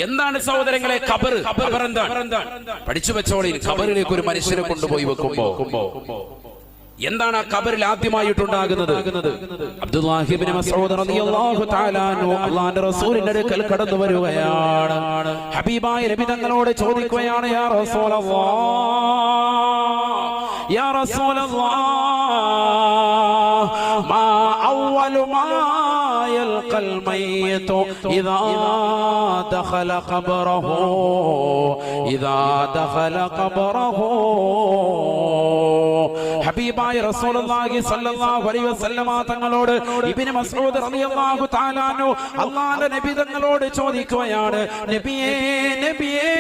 എന്താണ് സഹോദരങ്ങളെ ഖബർ? ഖബർ എന്താണ്? പഠിച്ചു വെച്ചോളി. ഖബറിലേക്ക് ഒരു മനുഷ്യനെ കൊണ്ടുപോയി വെക്കുമ്പോ എന്താണ് ആ ഖബറിൽ ആദ്യമായിട്ടുണ്ടാകുന്നത്? അബ്ദുല്ലാഹി ഇബ്നു മസ്ഊദ് റളിയല്ലാഹു തആല അൻഹു അല്ലാഹുവിന്റെ റസൂലിന്റെ അടുക്കൽ കടന്നു വരികയാണ്. ഹബീബായ നബി തങ്ങളോട് ചോദിക്കുകയാണ്, യാ റസൂലല്ലാഹ്, യാ റസൂലല്ലാഹ്, മാ അവ്വലു മാ യൽഖൽ മയ്യിതു ഇദാ ദഖല ഖബറഹു, ഇദാ ദഖല ഖബറഹു. ഹബീബായ റസൂലുള്ളാഹി സ്വല്ലല്ലാഹു അലൈഹി വസല്ലമ തങ്ങളോട് ഇബ്നു മസ്ഊദ് റളിയല്ലാഹു തആല അൻഹു അല്ലാഹുവിന്റെ നബി തങ്ങളോട് ചോദിക്കുകയാണ്, നബിയേ, നബിയേ,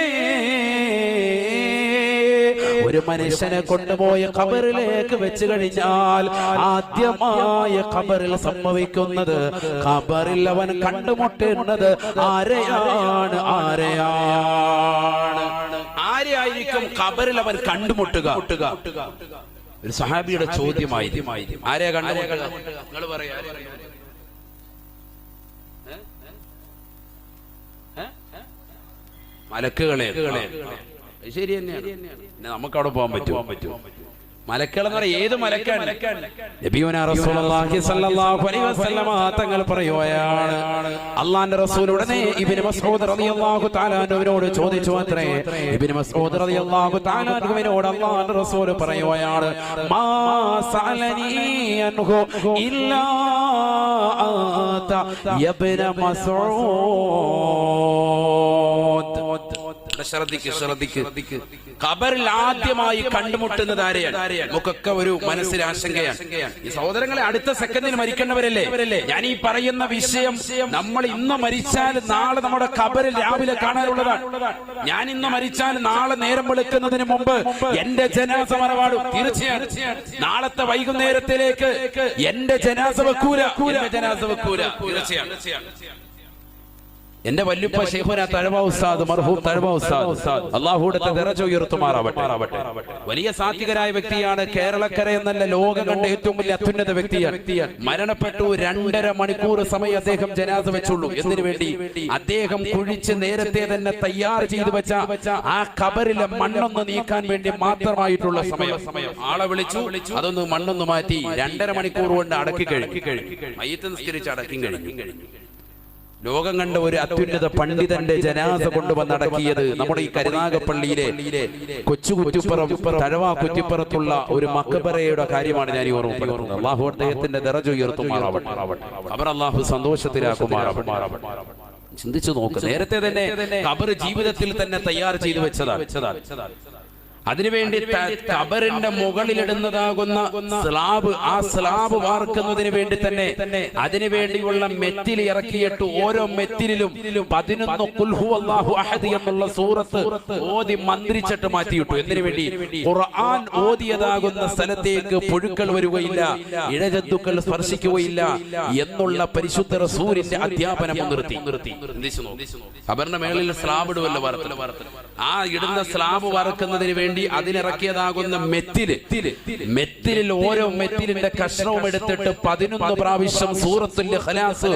ഒരു മനുഷ്യനെ കൊണ്ടുപോയ ഖബറിലേക്ക് വെച്ച് കഴിഞ്ഞാൽ ആദ്യമായ ഖബറിൽ സംഭവിക്കുന്നത്, ഖബറിൽ അവൻ കണ്ടുമുട്ടുന്നത് ആരെയാണ്? ആരെയായിരിക്കും ഖബറിൽ അവൻ കണ്ടുമുട്ടുക? ഒരു സഹാബിയുടെ ചോദ്യമായി. ആരെയാ കണ്ടുമുട്ടുക? നിങ്ങൾ പറയാ. മലക്കുകളെ. ശരി തന്നെയാണ്. നമുക്ക് അവിടെ പോകാൻ പറ്റുമോ? മലക്കുകൾ എന്ന് പറയാം. ഏത് മലക്കാണ്? നബിയുനാ റസൂലുള്ളാഹി സ്വല്ലല്ലാഹു അലൈഹി വസല്ലമ തങ്ങൾ പറയുകയാണ്, അല്ലാഹുവിന്റെ റസൂൽ ഉടനെ ഇബ്നു മസ്ഊദ് റളിയല്ലാഹു തആല അൻഹുവിനോട് ചോദിച്ചു അത്രേ. ഇബ്നു മസ്ഊദ് റളിയല്ലാഹു തആല അൻഹുവിനോട് അല്ലാഹുവിന്റെ റസൂൽ പറയുകയാണ്, മാ സഅലനി അൻഹു ഇല്ലാ അൻത യബ്ന മസ്ഊദ്. ശ്രദ്ധിക്ക്. ഖബറിൽ ആദ്യമായി കണ്ടുമുട്ടുന്നത് ആരെയാണ്? നമുക്കൊക്കെ ഒരു മനസ്സിൽ ആശങ്കയാണ്. ഈ സഹോദരങ്ങളെ, അടുത്ത സെക്കൻഡിൽ മരിക്കേണ്ടവരല്ലേ? ഞാൻ ഈ പറയുന്ന വിഷയം നമ്മൾ ഇന്ന് മരിച്ചാൽ നാളെ നമ്മുടെ ഖബറിൽ രാവിലെ കാണാനുള്ളതാണ്. ഞാൻ ഇന്ന് മരിച്ചാൽ നാളെ നേരം വെളുക്കുന്നതിന് മുമ്പ് എന്റെ ജനാസ മറവാടും. തീർച്ചയായും നാളത്തെ വൈകുന്നേരത്തിലേക്ക് എന്റെ ജനാസ വെക്കൂല. തീർച്ചയാണ്. എന്റെ വല്ലുപ്പ ശൈഖുനാ തഴവ ഉസ്താദ്, മർഹൂം തഴവ ഉസ്താദ്, അല്ലാഹുവിന്റെ ദറജ ഉയർത്തുമാറാവട്ടെ. വലിയ സാത്വികരായ വ്യക്തിയാണ്. കേരളക്കര എന്നല്ല, ലോകം കണ്ട ഏറ്റവും വലിയ അത്യുന്നത വ്യക്തിയാണ്. മരണപ്പെട്ടു. 2.5 മണിക്കൂർ സമയം അദ്ദേഹം ജനാസ വെച്ചുള്ളൂ. എന്തിനു വേണ്ടി? അദ്ദേഹം കുഴിച്ച് നേരത്തെ തന്നെ തയ്യാർ ചെയ്തു വെച്ച ആ ഖബറിലെ മണ്ണൊന്ന് നീക്കാൻ വേണ്ടി മാത്രമായിട്ടുള്ള സമയം. ആളെ വിളിച്ചു, അതൊന്ന് മണ്ണൊന്ന് മാറ്റി 2.5 മണിക്കൂർ കൊണ്ട് അടക്കി കഴിഞ്ഞു. മയ്യിത്ത് നിസ്കരിച്ച് അടക്കി കഴിഞ്ഞു. ലോകം കണ്ട ഒരു അത്യുന്നത പണ്ഡിതന്റെ ജനാസ കൊണ്ടുവന്ന് അടക്കിയത് നമ്മുടെ ഈ കരുനാഗപ്പള്ളിയിലെ കൊച്ചു കുറ്റിപ്പുറം, തഴവ കുറ്റിപ്പുറത്തുള്ള ഒരു മഖബറയുടെ കാര്യമാണ് ഞാൻ ഈ ഓർമ്മപ്പെടുത്തുന്നത്. അല്ലാഹു അദ്ദേഹത്തിന്റെ ദറജ ഉയർത്തുമാറാവട്ടെ. അവർ അല്ലാഹു സന്തോഷത്തിലാക്കുമാറാവട്ടെ. ചിന്തിച്ചു നോക്ക്. നേരത്തെ തന്നെ ഖബർ ജീവിതത്തിൽ തന്നെ തയ്യാർ ചെയ്തു വെച്ചതാണ്. അതിനുവേണ്ടി ഖബറിന്റെ മുകളിലിടുന്നതാകുന്ന സ്ലാബ്, ആ സ്ലാബ് വാർക്കുന്നതിന് വേണ്ടി തന്നെ അതിനുവേണ്ടിയുള്ള മെറ്റിൽ ഇറക്കിയിട്ട് ഓരോ മെറ്റിലും 11 ഖുൽ ഹുവല്ലാഹു അഹദ് എന്നുള്ള സൂറത്ത് ഓതി മന്ത്രിച്ചിട്ട് മാറ്റിയിട്ടു. എന്തിനു വേണ്ടി? ഖുർആൻ ഓതിയതാകുന്ന സ്ഥലത്തേക്ക് പുഴുക്കൾ വരികയില്ല, ഇഴജന്തുക്കൾ സ്പർശിക്കുകയില്ല എന്നുള്ള പരിശുദ്ധ റസൂലിന്റെ അധ്യാപനം നിർത്തി. ഖബറിന്റെ മേളിൽ സ്ലാബ് ഇടുവല്ലോ, ആ ഇടുന്ന സ്ലാബ് വറക്കുന്നതിന് വേണ്ടി അതിനിറക്കിയതാകുന്ന മെറ്റിലിൽ ഓരോ മെറ്റിലിന്റെ കഷ്ണവും എടുത്തിട്ട് 11 പ്രാവശ്യം സൂറത്തുൽ ഇഖ്ലാസ്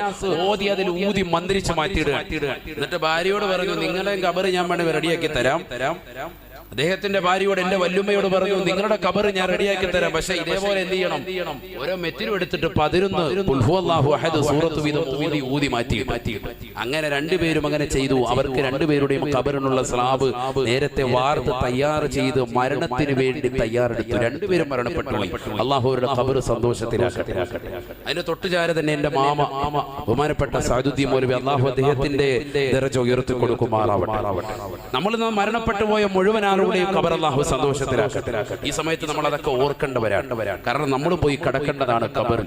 ഓതി അതിൽ ഊതി മന്ത്രിച്ച് മാറ്റിയിടുക. എന്നിട്ട് ഭാര്യയോട് പറഞ്ഞു, നിങ്ങളുടെ ഖബർ ഞാൻ വേണമെങ്കിൽ റെഡിയാക്കി തരാം. അദ്ദേഹത്തിന്റെ ഭാര്യയോട്, എന്റെ വല്ലുമ്മയോട് പറഞ്ഞു, നിങ്ങളുടെ ഖബർ ഞാൻ റെഡിയാക്കി തരാം, പക്ഷെ ഇതേപോലെ എന്ത് ചെയ്യണം? ഓരോ മെറ്റിലും എടുത്തിട്ട് 11 ഖുൽ ഹുവല്ലാഹു അഹദ് സൂറത്ത് വീതം ഊതി മാറ്റി. അങ്ങനെ രണ്ടുപേരും അങ്ങനെ ചെയ്തു. അവർക്ക് രണ്ടുപേരുടെയും ഖബറിനുള്ള സ്ലാബ് നേരത്തെ വാർത്ത് തയ്യാർ ചെയ്ത് മരണത്തിന് വേണ്ടി തയ്യാറെടുത്തു. രണ്ടുപേരും മരണപ്പെട്ടു. അല്ലാഹു അവരുടെ ഖബർ സന്തോഷത്തിലാക്കട്ടെ. അതിന് തൊട്ടുചാര തന്നെ എന്റെ മാമ ബഹുമാനപ്പെട്ട സഅദുദ്ദീൻ മൗലവി, അല്ലാഹു അദ്ദേഹത്തിന്റെ ദറജ ഉയർത്തി കൊടുക്കുമാറാവട്ടെ. നമ്മൾ മരണപ്പെട്ടു പോയ മുഴുവൻ ഖബർ അല്ലാഹു സന്തോഷത്തിലാക്കട്ടെ. ഈ സമയത്ത് നമ്മൾ അതൊക്കെ ഓർക്കേണ്ടവരാണ്. കാരണം നമ്മൾ പോയി കടക്കേണ്ടതാണ് ഖബർ.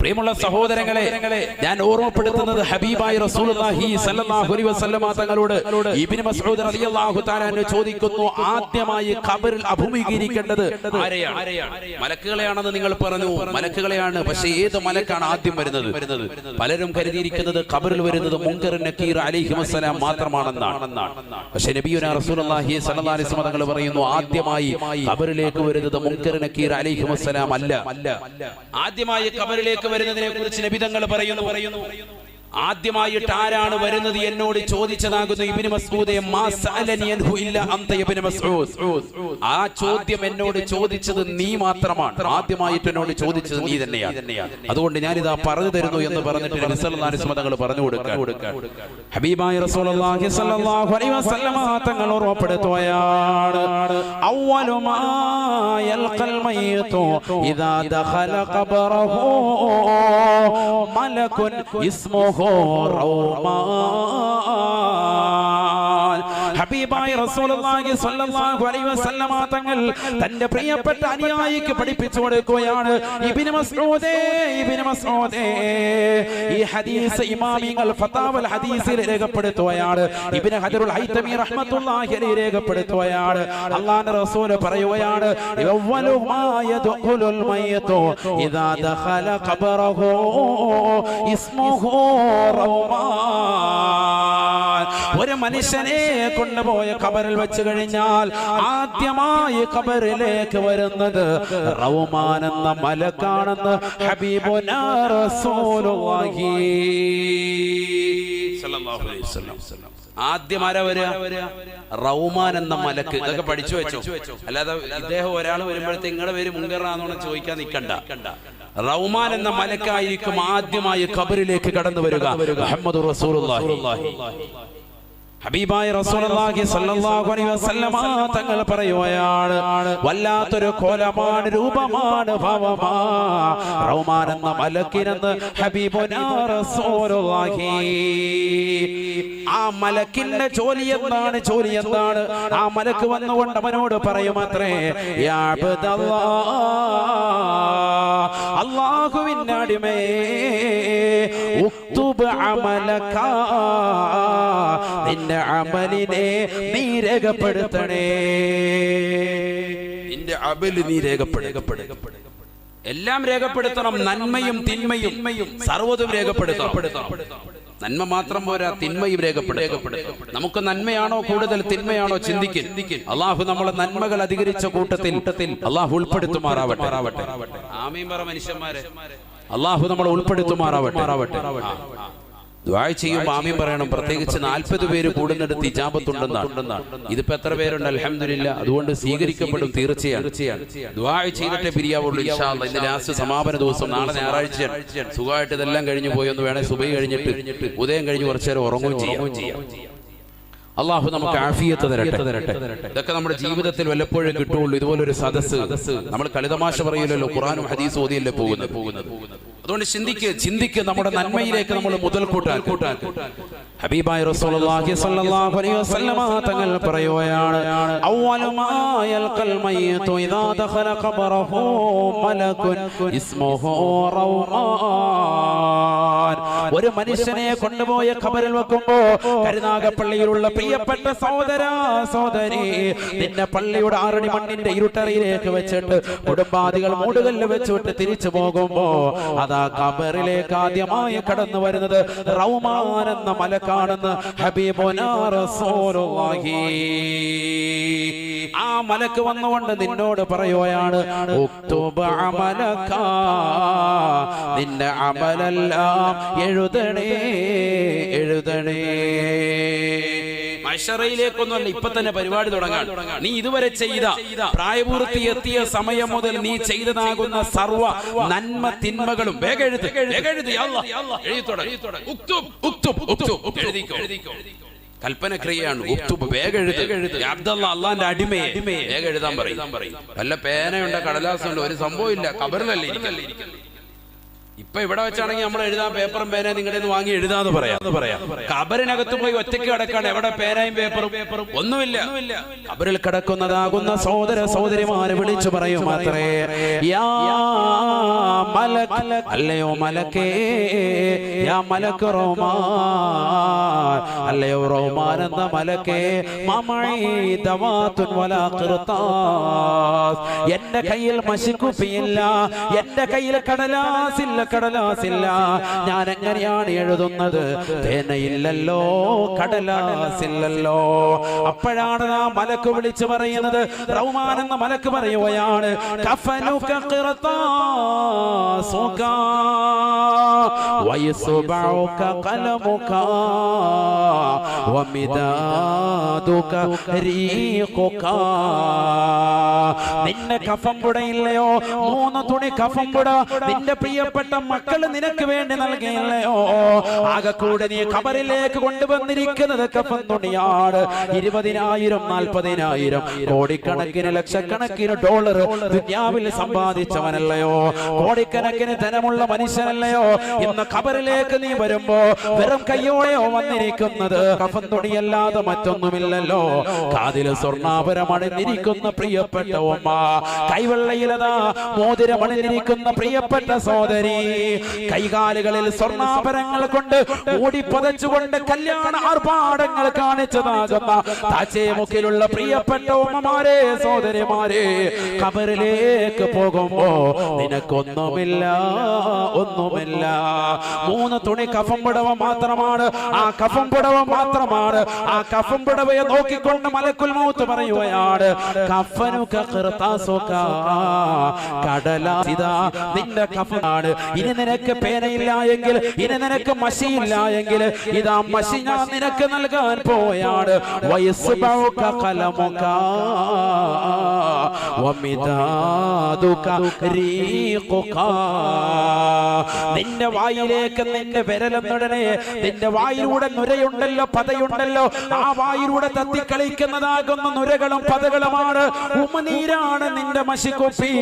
പ്രിയമുള്ള സഹോദരങ്ങളെ, ഞാൻ ഓർമ്മപ്പെടുത്തുന്നത് ഹബീബായ റസൂലുള്ളാഹി സ്വല്ലല്ലാഹു അലൈഹി വസല്ലമ തങ്ങളോട് ഇബ്നു മസ്ഊദ് റളിയല്ലാഹു തആല അൻഹു ചോദിക്കുന്നു, ആദ്യമായി ഖബറിൽ അഭിമുഖീകരിക്കേണ്ടത് ആരെയാണ്? മലക്കുകളെയാണെന്ന് നിങ്ങൾ പറഞ്ഞു. മലക്കുകളെയാണ്. പക്ഷേ ഏത് മലക്കാണ് ആദ്യം വരുന്നത്? പലരും കരുതിയിരിക്കുന്നത് ഖബറിൽ വരുന്നത് മുൻകർ നക്കീർ അലൈഹിസ്സലാം മാത്രമാണെന്നാണ്. പക്ഷേ നബിയുനാ റസൂലുള്ളാഹി സ്വല്ലല്ലാഹു അലൈഹി വസല്ലം തങ്ങൾ പറയുന്നു, ആദ്യമായി ഖബറിലേക്ക് വരുന്നത് മുൻകർ നക്കീർ അലൈഹിസ്സലാം അല്ല. ആദ്യമായി ഖബറിലേക്ക് വരുന്നതിനെ കുറിച്ച് നബി തങ്ങൾ പറയുന്നു, ആദ്യമായിട്ട് ആരാണ് വരുന്നത് എന്നോട് ചോദിച്ചതാകുന്നു ഇബ്നു മസ്ഊദേ മാ സഅലനി അൻഹു ഇല്ലാ അൻത ഇബ്നു മസ്ഊദ്. ആ ചോദ്യം എന്നോട് ചോദിച്ചത് നീ മാത്രമാണ്. ആദ്യമായിട്ട് എന്നോട് ചോദിച്ചത് നീ തന്നെയാണ്. അതുകൊണ്ട് ഞാനിതാ പറഞ്ഞു തരുന്നു എന്ന് പറഞ്ഞിട്ട് നബി സല്ലല്ലാഹു അലൈഹി വസല്ലം തങ്ങൾ പറഞ്ഞു കൊടുക്കുക. ഹബീബായ റസൂലുള്ളാഹി സ്വല്ലല്ലാഹു അലൈഹി വസല്ലം തങ്ങൾ ഉറപ്പെടുത്തുകയാണ് അവ്വലു മാ യൽഖൽ മയ്യിതു ഇദാ ദഖല ഖബറഹു മലകുൻ ഇസ്മുഹു റൗമാൻ. ഹബീബായ റസൂലുള്ളാഹി സ്വല്ലല്ലാഹു അലൈഹി വസല്ലം തങ്ങൾ തന്റെ പ്രിയപ്പെട്ട അനുയായിക്ക് പഠിപ്പിച്ചു കൊടുക്കുകയാണ് ഇബ്നു മസ്ഊദേ ഇബ്നു മസ്ഊദേ. ഈ ഹദീസ് ഇമാമിങ്ങൾ ഫതാവൽ ഹദീസിൽ രേഖപ്പെടുത്തുകയാണ്. ഇബ്നു ഹജറുൽ ഹൈതമി റഹ്മത്തുള്ളാഹി അലൈഹി രേഖപ്പെടുത്തുകയാണ്. അല്ലാഹുവിന്റെ റസൂൽ പറയുകയാണ് അവ്വലു മാ യദ്ഖുലുൽ മയ്യിതു ഇദാ ദഖല ഖബറഹു ഇസ്മുഹു റൗമാൻ. ഒരു മനുഷ്യനെ കൊണ്ടുപോയ ഖബറിൽ വെച്ച് കഴിഞ്ഞാൽ ആദ്യമായി ഖബറിലേക്ക് വരുന്നത് റൗമാൻ എന്ന മലക്കാണെന്ന് ഹബീബുനാ റസൂലുള്ളാഹി സ്വല്ലല്ലാഹു അലൈഹി വസല്ലം. ആദ്യം ആരാ വരിക? റൗമാൻ എന്ന മലക്ക്. ഇതൊക്കെ പഠിച്ചു വെച്ചോ. അല്ലാതെ ഇദ്ദേഹം ഒരാൾ വരുമ്പോഴത്തെ നിങ്ങളുടെ പേര് മുൻകറാന്നോണം ചോദിക്കാൻ നിൽക്കണ്ട. റൗമാൻ എന്ന മലക്കായിരിക്കും ആദ്യമായി ഖബറിലേക്ക് കടന്നു വരിക. മുഹമ്മദുർ റസൂലുള്ളാഹി. ഹബീബായ റസൂലുള്ളാഹി സ്വല്ലല്ലാഹു അലൈഹി വസല്ലം തങ്ങൾ പറയുകയാണ് വല്ലാത്തൊരു കോലമാണ്, രൂപമാണ്, ഭാവമാണ് റൗമാൻ എന്ന മലക്കിനെന്ന് ഹബീബുനാ റസൂലുള്ളാഹി. ആ മലക്കിന്റെ ജോലി എന്താണ്? ആ മലക്ക് വന്നുകൊണ്ട് അവനോട് പറയുമത്രേ യാ അബ്ദല്ലാഹ്, അല്ലാഹുവിന്റെ അടിമയെ ഉക്തുബ് അമലക, നിന്റെ അമലിനെ നീ രേഖപ്പെടുത്തണേ. നിന്റെ അമല് നീ രേഖപ്പെടുത്തണം. എല്ലാം രേഖപ്പെടുത്തണം. നന്മയും തിന്മയും സർവ്വതും രേഖപ്പെടുത്തണം. നന്മ മാത്രം പോരാ, തിന്മയും രേഖപ്പെടുത്തണം. നമുക്ക് നന്മയാണോ കൂടുതൽ തിന്മയാണോ ചിന്തിക്കും. അള്ളാഹു നമ്മളെ നന്മകൾ അധികരിച്ച കൂട്ടത്തിൽ അള്ളാഹു ഉൾപ്പെടുത്തുമാറാവട്ടെ. ആമീൻ പറ മനുഷ്യന്മാരെ. അള്ളാഹു നമ്മളെ ഉൾപ്പെടുത്തുമാറാവട്ടെ. ദുആ ചെയ്യുമ്പോൾ ആമീൻ പറയണം. പ്രത്യേകിച്ച് 40 പേര് കൂടുന്നിടത്ത് ഇജാബത്തുണ്ടെന്നാണ്. ഇതിപ്പോ എത്ര പേരുണ്ട്? അൽഹംദുലില്ലാ. അതുകൊണ്ട് സ്വീകരിക്കപ്പെടും തീർച്ചയാണ്. ദുആ ചെയ്തിട്ടേ പിരിയാവുള്ളൂ ഇൻഷാ അല്ലാഹ്. ഇന്ന് ലാസ്റ്റ് സമാപന ദിവസം, നാളെ ഞായറാഴ്ചയാണ്. സുഖമായിട്ട് ഇതെല്ലാം കഴിഞ്ഞു പോയി ഒന്ന് വേണേ സുബഹി കഴിഞ്ഞിട്ട് ഉദയം കഴിഞ്ഞ് കുറച്ചു നേരം ഉറങ്ങുകയും ചെയ്യാം. അള്ളാഹു നമുക്ക് ആഫിയത്ത് തരട്ടെ. ഇതൊക്കെ നമ്മുടെ ജീവിതത്തിൽ വല്ലപ്പോഴും കിട്ടുള്ളൂ. ഇതുപോലൊരു സദസ്സ്. നമ്മൾ കളിതമാശ പറയില്ലല്ലോ, ഖുർആനും ഹദീസും ഓതിയല്ലേ പോകുന്നത്. അതുകൊണ്ട് ചിന്തിക്ക് നമ്മുടെ നന്മയിലേക്ക് നമ്മൾ മുതൽ കൂട്ടാൻ. ഹബീബായ റസൂലുള്ളാഹി സ്വല്ലല്ലാഹു അലൈഹി വസല്ലം തങ്ങൾ പറയുകയാണ് അവ്വലു മാ യൽഖൽ മയ്യിതു ഇദാ ദഖല ഖബറഹു മലകുൻ ഇസ്മുഹു റൗമാൻ. ഒരു മനുഷ്യനെ കൊണ്ടുപോയ ഖബറിൽ വെക്കുമ്പോ കരുനാഗപ്പള്ളിയിലുള്ള പ്രിയപ്പെട്ട സഹോദരി, നിന്നെ പള്ളിയുടെ 6 അടി മണ്ണിന്റെ ഇരുട്ടറയിലേക്ക് വെച്ചിട്ട് കുടുംബാദികൾ മൂടുകല്ല് വെച്ചിട്ട് തിരിച്ചു പോകുമ്പോ അതാ ഖബറിലേക്ക് ആദ്യമായി കടന്നു വരുന്നത് റൗമാൻ എന്ന മലക്കാണെന്ന് ഹബീബുനാ റസൂലുള്ളാഹി. ആ മലക്ക് വന്നുകൊണ്ട് നിന്നോട് പറയുകയാണ് ഉക്തുബ് അമലക, നിന്റെ അമലെല്ലാം എഴുതണേ. മഹ്ശറയിലേക്കൊന്നുമല്ല, ഇപ്പൊ തന്നെ പരിപാടി തുടങ്ങാൻ. നീ ഇതുവരെ ചെയ്ത പ്രായപൂർത്തി എത്തിയ സമയം മുതൽ നീ ചെയ്തതാകുന്ന സർവ്വ നന്മ തിന്മകളും വേഗം എഴുതി കൽപ്പന ക്രിയയാണ്. വേഗം എഴുതി. അബ്ദുല്ലാഹ് അള്ളാന്റെ അടിമയെ വേഗം എഴുതാൻ പറയും. വല്ല പേനയുണ്ട്, കടലാസുണ്ട്, ഒരു സംഭവം ഇല്ല. ഖബറിലല്ലേ ഇരിക്കല്ലേ. ഇപ്പൊ ഇവിടെ വെച്ചാണെങ്കിൽ നമ്മൾ എഴുതാൻ പേപ്പറും പേനയും നിങ്ങളുടെ വാങ്ങി എഴുതാന്ന് പറയാം. ഖബറിനകത്ത് പോയി ഒറ്റയ്ക്ക് കിടക്കാണ്. എവിടെ പേനയും പേപ്പറും ഒന്നുമില്ല. ഖബറിൽ കിടക്കുന്നതാകുന്ന സഹോദരിമാരെ വിളിച്ചു പറയും അത്രേ യാ മലക്, അല്ലയോ മലക്കേ, യാ മലക് റൗമാൻ, അല്ലയോ റൗമാൻ എന്ന മലക്കേ, മമഈ ദവാതുൻ വലാ ഖിർതാസ്, എന്റെ കയ്യിൽ മഷിക്കുപ്പിയില്ല, എന്റെ കയ്യിൽ കടലാസില്ല, കടലാസില്ല. ഞാൻ എങ്ങനെയാണ് എഴുതുന്നത്? പേനയില്ലല്ലോ, കടലാസില്ലല്ലോ. അപ്പോഴാണ് ആ മലക്ക് വിളിച്ചു പറയുന്നത്, റൗമാൻ എന്ന മലക്ക് പറയുകയാണ്, കഫനുക ഖിർതാസുക വയസ്ബഉക ഖലമുക വമിദാദുക റീഖുക. നിന്റെ കഫംപുടയില്ലയോ? 3 തുണി കഫംപുട നിന്റെ പ്രിയപ്പെട്ട മക്കൾ നിനക്ക് വേണ്ടി നൽകിയില്ലയോ? ആകെ കൂടെ നീ ഖബറിലേക്ക് കൊണ്ടുവന്നിരിക്കുന്നത് കഫൻ തുണിയാണ്. 20,000 40,000 കോടിക്കണക്കിന് ലക്ഷക്കണക്കിന് ഡോളർ ദുനിയാവിൽ സമ്പാദിച്ചവനല്ലയോ? കോടിക്കണക്കിന് ധനമുള്ള മനുഷ്യനല്ലയോ? ഇന്ന് ഖബറിലേക്ക് നീ വരുമ്പോ വെറും കയ്യോടെയോ വന്നിരിക്കുന്നത്? കഫൻ തുണിയല്ലാതെ മറ്റൊന്നുമില്ലല്ലോ. കാതിൽ സ്വർണ്ണാഭരണമണിഞ്ഞിരിക്കുന്ന പ്രിയപ്പെട്ട ഉമ്മ, കൈവെള്ളയിലതാ മോതിരമണിഞ്ഞിരിക്കുന്ന പ്രിയപ്പെട്ട സഹോദരി, കൈകാലുകളിൽ സ്വർണ്ണാഭരണങ്ങൾ കൊണ്ട് മൂടിപ്പതച്ചുകൊണ്ട് കല്യാണ ആർഭാടങ്ങൾ കാണിച്ചതാകുന്ന താച്ചേമുക്കിലുള്ള പ്രിയപ്പെട്ട ഉമ്മമാരെ, സഹോദരിമാരെ, ഖബറിലേക്ക് പോകുമ്പോ നിനക്കൊന്നുമില്ല, ഒന്നുമില്ല. 3 തുണി കഫം പുടവ മാത്രമാണ്. ആ കഫം പുടവ മാത്രമാണ്. ആ കഫം പുടവയെ നോക്കിക്കൊണ്ട് മലക്കുൽ മൗത്ത് പറയുകയാണ്, കഫനുക ഖിർതാസുക, കടലാസിദാ നിന്റെ കഫനാണ്. ഇനി നിനക്ക് പേനയില്ല എങ്കിൽ, ഇനി നിനക്ക് മഷിയില്ല എങ്കിൽ, ഇതാ മഷി ഞാൻ നിനക്ക് നൽകാൻ പോയാണ്. വയസ്ബഉക ഖലമുക വമിദാദുക റീഖുക. നിന്റെ വായിലേക്ക് നിന്റെ വിരലെന്നുടനെ നിന്റെ വായിലൂടെ നുരയുണ്ടല്ലോ, പതയുണ്ടല്ലോ. ആ വായിലൂടെ തത്തിക്കളിക്കുന്നതാകുന്ന നുരകളും പതകളുമാണ്. ഉമനീരാണ് നിന്റെ മഷിക്കുപ്പി.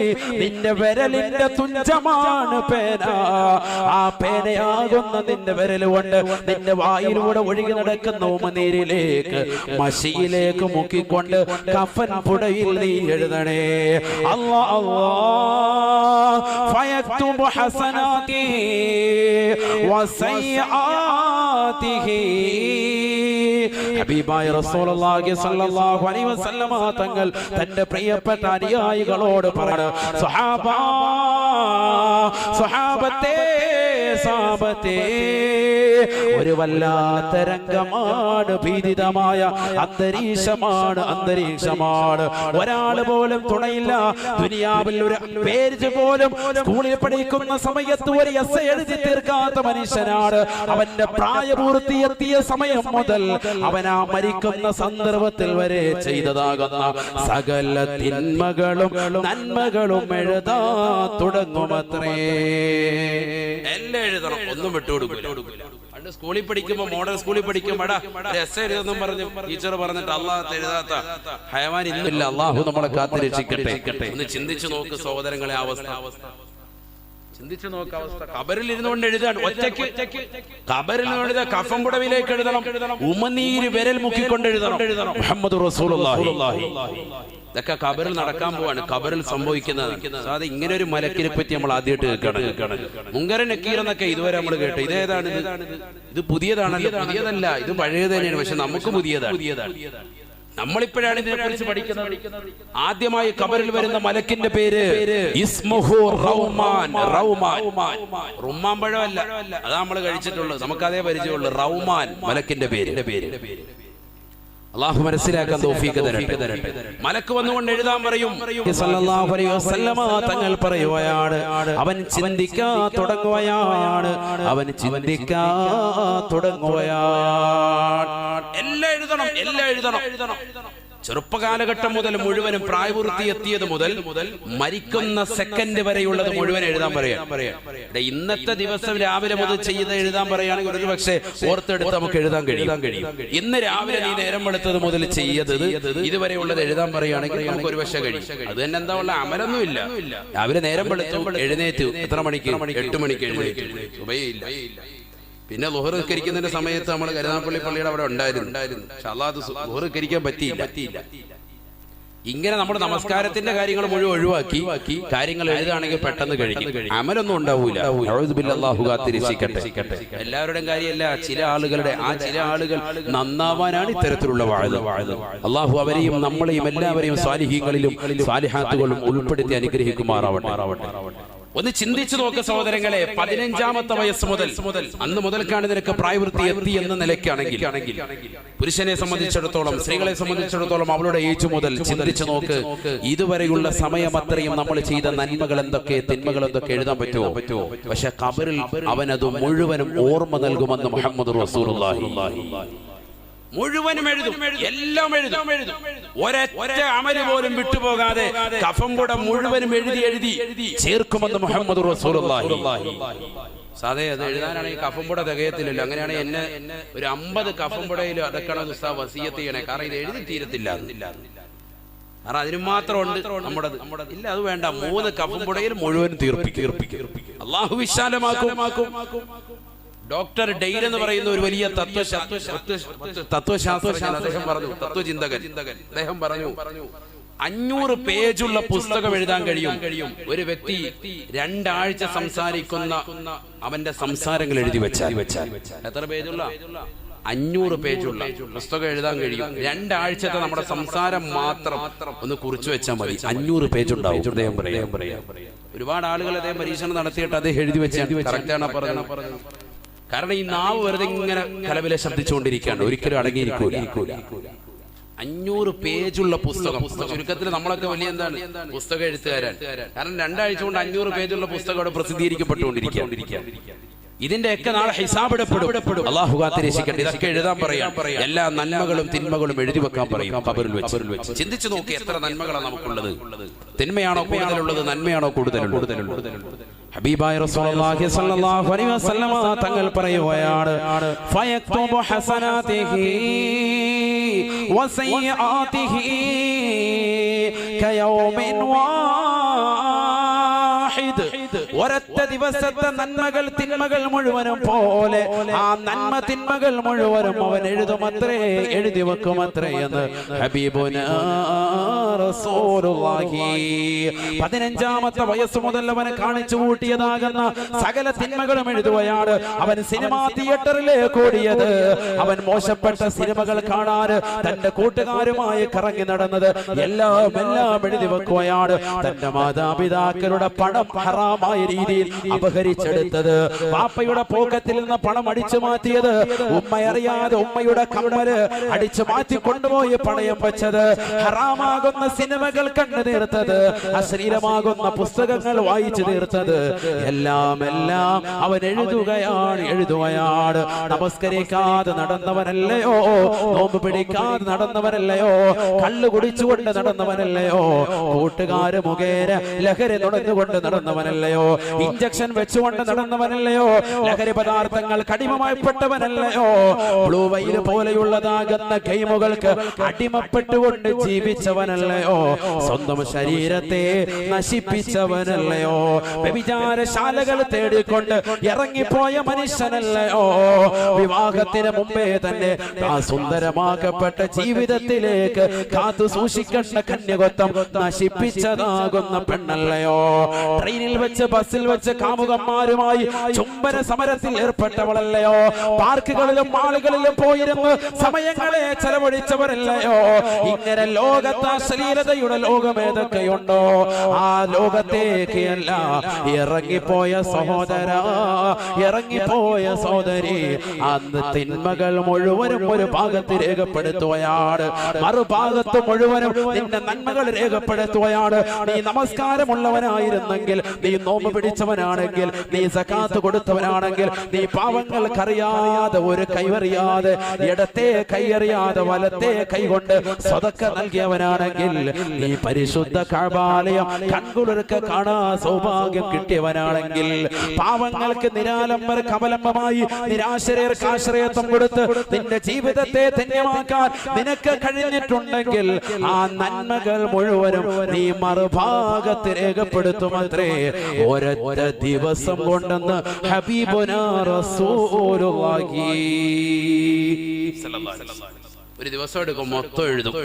നിന്റെ വിരലിന്റെ തുഞ്ചമാണ് പേന. ആ പേനയാകുന്ന നിന്റെ വിരൽ കൊണ്ട് നിന്റെ വായിലൂടെ ഒഴുകി നടക്കുന്ന ഉമനീരിലേക്ക്, മഷിയിലേക്ക് മുക്കിക്കൊണ്ട് കഫൻ പുടയിൽ നീ എഴുതണേ. അല്ലാ അല്ലാ ഫയക്തുബു ഹസനാതിഹി വസയ്യാതിഹി. ഹബീബായ റസൂലുള്ളാഹി സ്വല്ലല്ലാഹു അലൈഹി വസല്ലമ തങ്ങൾ തന്റെ പ്രിയപ്പെട്ട അനുയായികളോട് പറഞ്ഞു, സ്വഹാബത്തെ, സാബത്തെ, ഒരു വല്ലാത്ത രംഗമാണ്, ഭീതിതമായ അന്തരീക്ഷമാണ്. ഒരാൾ പോലും തുണയില്ല. ദുനിയാവിൽ ഒരു പേര് പോലും സ്കൂളിൽ പഠിക്കുന്ന സമയത്ത് ഒരു എസ്സേ എഴുതി തീർക്കാത്ത മനുഷ്യനാണ്. അവന്റെ പ്രായപൂർത്തിയെത്തിയ സമയം മുതൽ അവൻ ആ മരിക്കുന്ന സന്ദർഭത്തിൽ വരെ ചെയ്തതാകുന്ന സകല തിന്മകളും നന്മകളും എഴുതാ തുടങ്ങുമത്രേ. എല്ലാം എഴുതണം, ഒന്നും വിട്ടുകൊടുക്കില്ല. പണ്ട് സ്കൂളിൽ പഠിക്കുമ്പോ, മോഡൽ സ്കൂളിൽ പഠിക്കുമ്പോ എസ്സേ എഴുതെന്നും പറഞ്ഞു ടീച്ചർ പറഞ്ഞിട്ട് അള്ളാഹ് എഴുതാത്ത ഹയവാൻ ഇന്നില്ല. അള്ളാഹു നമ്മളെ കാത്ത് രക്ഷിക്കട്ടെ. ഒന്ന് ചിന്തിച്ചു നോക്ക് സഹോദരങ്ങളെ, അവസ്ഥ ചിന്തിച്ചു നോക്ക് അവസ്ഥ. ഖബറിൽ ഇരുന്നുകൊണ്ട് എഴുതാൻ ഒറ്റയ്ക്ക്, ഖബറിൽ നിന്ന് കഫം പുടവിലേക്ക് എഴുതണം, ഉമനീര് വിരൽ മുക്കിക്കൊണ്ട് എഴുതണം. മുഹമ്മദ് റസൂലുള്ളാഹി. ഇതൊക്കെ ഖബറിൽ നടക്കാൻ പോവാണ്, ഖബറിൽ സംഭവിക്കുന്നത്. അത് ഇങ്ങനെ ഒരു മലക്കിനെ പറ്റി നമ്മൾ ആദ്യമായിട്ട് കേൾക്കണം. മുങ്കര നക്കീർ എന്നൊക്കെ ഇതുവരെ നമ്മൾ കേട്ടു. ഇതേതാണ്? ഇത് പുതിയതാണല്ലോ? പുതിയതല്ല, ഇത് പഴയത് തന്നെയാണ്. പക്ഷെ നമുക്ക് പുതിയതാണ്. നമ്മളിപ്പോഴാണ് ഇതിനെ കുറിച്ച് പഠിക്കുന്നത്. ആദ്യമായി ഖബറിൽ വരുന്ന മലക്കിന്റെ പേര് ഇസ്മുഹു റൗമാൻ. റുമ്മാൻ പഴമല്ല, അതാ നമ്മൾ കഴിച്ചിട്ടുള്ളത്, നമുക്കതേ പരിചയമുള്ളൂ. റൗമാൻ മലക്കിന്റെ പേര്. അല്ലാഹു മനസ്സിലാക്കാൻ തൗഫീഖ് തരട്ടെ. മലക്ക് വന്നുകൊണ്ട് എഴുതാൻ പറയും. സല്ലല്ലാഹു അലൈഹി വസല്ലമ തങ്ങൾ പറയുകയാണ്, അവൻ ചിന്തിക്കാൻ തുടങ്ങുകയാണ്. എല്ലാം എഴുതണം, എല്ലാം എഴുതണം. ചെറുപ്പകാലഘട്ടം മുതൽ മുഴുവനും, പ്രായപൂർത്തി എത്തിയത് മുതൽ മരിക്കുന്ന സെക്കൻഡ് വരെയുള്ളത് മുഴുവൻ എഴുതാൻ പറയാം. ഇന്നത്തെ ദിവസം രാവിലെ മുതൽ ചെയ്ത് എഴുതാൻ പറയുകയാണെങ്കിൽ ഒരു പക്ഷേ ഓർത്തെടുത്ത് നമുക്ക് എഴുതാൻ കഴിയും. ഇന്ന് രാവിലെ നീ നേരം വെളുത്തത് മുതൽ ചെയ്തത് ഇതുവരെയുള്ളത് എഴുതാൻ പറയുകയാണെങ്കിൽ നമുക്ക് ഒരു പക്ഷേ കഴിയും. അത് തന്നെ എന്താ ഉള്ള അമലൊന്നുമില്ല. രാവിലെ നേരം വെളുത്തു, എഴുന്നേറ്റു, എത്ര മണിക്ക്? 8 മണിക്ക് എഴുന്നേറ്റു. സുബഹിയില്ല. പിന്നെ ളുഹർ നിസ്കരിക്കുന്നതിന്റെ സമയത്ത് നമ്മൾ കരുനാഗപ്പള്ളി പള്ളിയുടെ അവിടെ ഉണ്ടായിരുന്നു. പക്ഷെ അല്ലാതെ ളുഹർ നിസ്കരിക്കാൻ പറ്റിയില്ല. ഇങ്ങനെ നമ്മുടെ നമസ്കാരത്തിന്റെ കാര്യങ്ങൾ മുഴുവൻ ഒഴിവാക്കി കാര്യങ്ങൾ എഴുതുകയാണെങ്കിൽ പെട്ടെന്ന് കഴിഞ്ഞു, അമലൊന്നും ഉണ്ടാവൂല. അല്ലാഹു കാത്തിരക്ഷിക്കട്ടെ. എല്ലാവരുടെയും കാര്യമല്ല, ചില ആളുകളുടെ, ആ ചില ആളുകൾ നന്നാവാനാണ് ഇത്തരത്തിലുള്ള വാഴ്. അള്ളാഹു അവരെയും നമ്മളെയും എല്ലാവരെയും സ്വാലിഹീങ്ങളിലും സ്വാലിഹാത്തുകളും ഉൾപ്പെടുത്തി അനുഗ്രഹിക്കുമാറാവട്ടെ. ഒന്ന് ചിന്തിച്ചു നോക്ക് സഹോദരങ്ങളെ, 15ാമത്തെ വയസ്സ് മുതൽ അന്ന് മുതൽക്കാണ് നിനക്ക് പ്രായവൃത്തി എത്തി എന്ന നിലയ്ക്കാണെങ്കിൽ പുരുഷനെ സംബന്ധിച്ചിടത്തോളം, സ്ത്രീകളെ സംബന്ധിച്ചിടത്തോളം അവളുടെ ഏജ് മുതൽ ചിന്തിച്ചു നോക്ക്. ഇതുവരെയുള്ള സമയം അത്രയും നമ്മൾ ചെയ്ത നന്മകൾ എന്തൊക്കെ, തിന്മകൾ എന്തൊക്കെ എഴുതാൻ പറ്റുമോ? പക്ഷെ ഖബറിൽ അവനത് മുഴുവനും ഓർമ്മ നൽകുമെന്ന് മുഹമ്മദ് റസൂലുള്ളാഹി. മുഴുവനും എഴുതും, എല്ലാം എഴുതും. ഒരൊറ്റ അമല് പോലും വിട്ടുപോകാതെ കഫംപുട മുഴുവനും എഴുതി ചേർക്കുമെന്ന് മുഹമ്മദ് റസൂലുള്ളാഹി. സാധേ അത് എഴുതാനാണെങ്കിൽ കഫംപുട തികയത്തില്ലല്ലോ. അങ്ങനെയാണെങ്കിൽ എന്നെ ഒരു 50 കഫംപുടയിൽ അടക്കണം ഉസ്താദ് വസിയത്ത് ചെയ്യണേ, കാരണം ഇത് എഴുതി തീരത്തില്ല. കാരണം അതിന് മാത്രമുണ്ട് നമ്മുടെ ഇല്ല, അത് വേണ്ട. 3 കഫംപുടയിൽ മുഴുവൻ തീർപ്പിക്കും. അള്ളാഹു വിശാലമാക്കും. ഡോക്ടർ ഡെയ്ൽ എന്ന് പറയുന്ന ഒരു വലിയ തത്വശാസ്ത്രജ്ഞൻ, അദ്ദേഹം പറഞ്ഞു, തത്വചിന്തകൻ, അദ്ദേഹം പറഞ്ഞു 500 പേജുള്ള പുസ്തകം എഴുതാൻ കഴിയും ഒരു വ്യക്തി 2 ആഴ്ച സംസാരിക്കുന്ന അവന്റെ സംസാരങ്ങൾ എഴുതി വെച്ചാൽ. എത്ര പേജുള്ള? 500 പേജുള്ള പുസ്തകം എഴുതാൻ കഴിയും. 2 ആഴ്ചത്തെ നമ്മുടെ സംസാരം മാത്രം ഒന്ന് കുറിച്ചു വെച്ചാൽ മതി, 500 പേജുണ്ടാവും. അദ്ദേഹം പറയാം. ഒരുപാട് ആളുകൾ അദ്ദേഹം പരീക്ഷണം നടത്തിയിട്ട് അദ്ദേഹം എഴുതി വെച്ചാൽ കറക്റ്റാണ് പറഞ്ഞത്. കാരണം ഈ നാവ് വെറുതെ ഇങ്ങനെ കലവിലെ ശബ്ദിച്ചുകൊണ്ടിരിക്കുകയാണ്, ഒരിക്കലും അടങ്ങിയിരിക്കൂല. 500 പേജുള്ള പുസ്തകം. ചുരുക്കത്തിൽ നമ്മളൊക്കെ വലിയ എന്താണ് പുസ്തക എഴുത്തുകാരൻ. കാരണം 2 ആഴ്ച കൊണ്ട് 500 പേജുള്ള പുസ്തകം അവിടെ പ്രസിദ്ധീകരിക്കപ്പെട്ടുകൊണ്ടിരിക്കുക. ഇതിന്റെയൊക്കെ നാളെ ഹിസാബിടപ്പെടും. അല്ലാഹു കാത്തിരക്ഷിക്കട്ടെ. ഇതൊക്കെ എഴുതാൻ പറയാം, എല്ലാ നന്മകളും തിന്മകളും എഴുതി വെക്കാൻ പറയും ഖബറിൽ വെച്ച്. ചിന്തിച്ചു നോക്കി, എത്ര നന്മകളാണ് നമുക്കുള്ളത്. തിന്മയാണോ കൂടുതലുള്ളത്, നന്മയാണോ കൂടുതലുള്ളത്? ഹബീബായ റസൂലുള്ളാഹി സ്വല്ലല്ലാഹു അലൈഹി വസല്ലമ തങ്ങൾ പറയുകയാണ്, ഫയക്തുബു ഹസനാതിഹി വസയ്യാതിഹി കയൗമിൻ വാഹിദ്. ഒരൊറ്റ ദിവസത്തെ നന്മകൾ തിന്മകൾ മുഴുവനും പോലെ ആ നന്മ തിന്മകൾ മുഴുവനും അവൻ എഴുതി വെക്കുമത്രേ എന്ന് ഹബീബുനാ റസൂലുള്ളാഹി. 15ാമത്തെ വയസ്സ് മുതൽ അവനെ കാണിച്ചു കൂട്ടിയതാകുന്ന സകല തിന്മകളും എഴുതുകയാണ്. അവൻ സിനിമാ തിയേറ്ററിലേക്ക് ഓടിയത്, അവൻ മോശപ്പെട്ട സിനിമകൾ കാണാൻ തന്റെ കൂട്ടുകാരുമായി കറങ്ങി നടന്നത് എല്ലാം എഴുതി വെക്കുകയാണ്. തന്റെ മാതാപിതാക്കളുടെ പണം ഹറാമായ രീതിയിൽ അപഹരിച്ചെടുത്തത്, വാപ്പയുടെ പോക്കറ്റിൽ നിന്ന് പണം അടിച്ചു മാറ്റിയത്, ഉമ്മയറിയാതെ ഉമ്മയുടെ കമ്മല് അടിച്ചു മാറ്റി കൊണ്ടുപോയി പണയം വെച്ചത്, ഹറാമാകുന്ന സിനിമകൾ കണ്ടു തീർത്തത്, അശ്ലീലമാകുന്ന പുസ്തകങ്ങൾ വായിച്ചു തീർത്തത്, എല്ലാം അവൻ എഴുതുകയാണ്. നമസ്കരിക്കാതെ നടന്നവനല്ലയോ, നോമ്പ് പിടിക്കാതെ നടന്നവനല്ലയോ, കള്ളു കുടിച്ചുകൊണ്ട് നടന്നവനല്ലയോ, കൂട്ടുകാര് മുഖേന ലഹരി നുണഞ്ഞുകൊണ്ട് നടന്നവനല്ലയോ, ഇഞ്ചക്ഷൻ വെച്ചുകൊണ്ട് നടന്നവനല്ലയോ, ലഹരി പദാർത്ഥങ്ങൾ കടിമമായിപ്പെട്ടവനല്ലയോ, ബ്ലൂ വൈൽ പോലെയുള്ളതാകുന്ന ഗെയിമുകൾക്ക് അടിമപ്പെട്ടുകൊണ്ട് ജീവിച്ചവനല്ലയോ, സ്വന്തം ശരീരത്തെ നശിപ്പിച്ചവനല്ലയോ, വ്യഭിചാരശാലകൾ തേടിക്കൊണ്ട് ഇറങ്ങിപ്പോയ മനുഷ്യനല്ലയോ, വിവാഹത്തിന് മുമ്പേ തന്നെ ആ സുന്ദരമാക്കപ്പെട്ട ജീവിതത്തിലേക്ക് കാത്തു സൂക്ഷിക്കേണ്ട കന്യകത്വം നശിപ്പിച്ചതാകുന്ന പെണ്ണല്ലയോ, ട്രെയിനിൽ വെച്ച് ബസ്സിൽ വെച്ച് കാമുകന്മാരുമായി ചുംബന സമരത്തിൽ ഏർപ്പെട്ടവളല്ലയോ, പാർക്കുകളിലും മാളുകളിലും പോയിരുന്ന് സമയങ്ങളെ ചെലവഴിച്ചവരല്ലയോ. ഇങ്ങനെ ലോകത്ത് അശ്ലീലതയുടെ ലോകം ഏതൊക്കെയുണ്ടോ ആ ലോകത്തേക്കല്ല ഇറങ്ങിപ്പോയ സഹോദര, ഇറങ്ങിപ്പോയ സഹോദരി. അന്ന് തിന്മകൾ മുഴുവനും ഒരു ഭാഗത്ത് രേഖപ്പെടുത്തുകയാണ്, മറുഭാഗത്ത് മുഴുവനും നിന്റെ നന്മകൾ രേഖപ്പെടുത്തുകയാണ്. നീ നമസ്കാരമുള്ളവനായിരുന്നെങ്കിൽ, നീ നോമ്പ് പിടിച്ചവനാണെങ്കിൽ, നീ സകാത്ത് കൊടുത്തവനാണെങ്കിൽ, നീ പാവങ്ങൾക്കറിയാതെ ഒരു കൈവറിയാതെ ഇടത്തെ കൈയറിയാതെ വലത്തെ കൈകൊണ്ട് സ്വതക്ക നൽകിയവനാണെങ്കിൽ, നീ പരിശുദ്ധ കഅബാലയം കൺകുളിർക്ക് കാണാൻ സൗഭാഗ്യം കിട്ടിയവനാണെങ്കിൽ, പാവങ്ങൾക്ക് നിരാലംബർക്ക് അവലംബമായി നിരാശ്രയർക്ക് ആശ്രയത്വം കൊടുത്ത് നിന്റെ ജീവിതത്തെ ധന്യമാക്കാൻ നിനക്ക് കഴിഞ്ഞിട്ടുണ്ടെങ്കിൽ, ആ നന്മകൾ മുഴുവനും നീ മറുഭാഗത്ത് രേഖപ്പെടുത്തുമത്രേ ഒരൊറ്റ ദിവസം കൊണ്ടെന്ന് ഹബീബുനാ റസൂലുള്ളാഹി. ഒരു ദിവസം എടുക്കും, മൊത്തം എഴുതുക.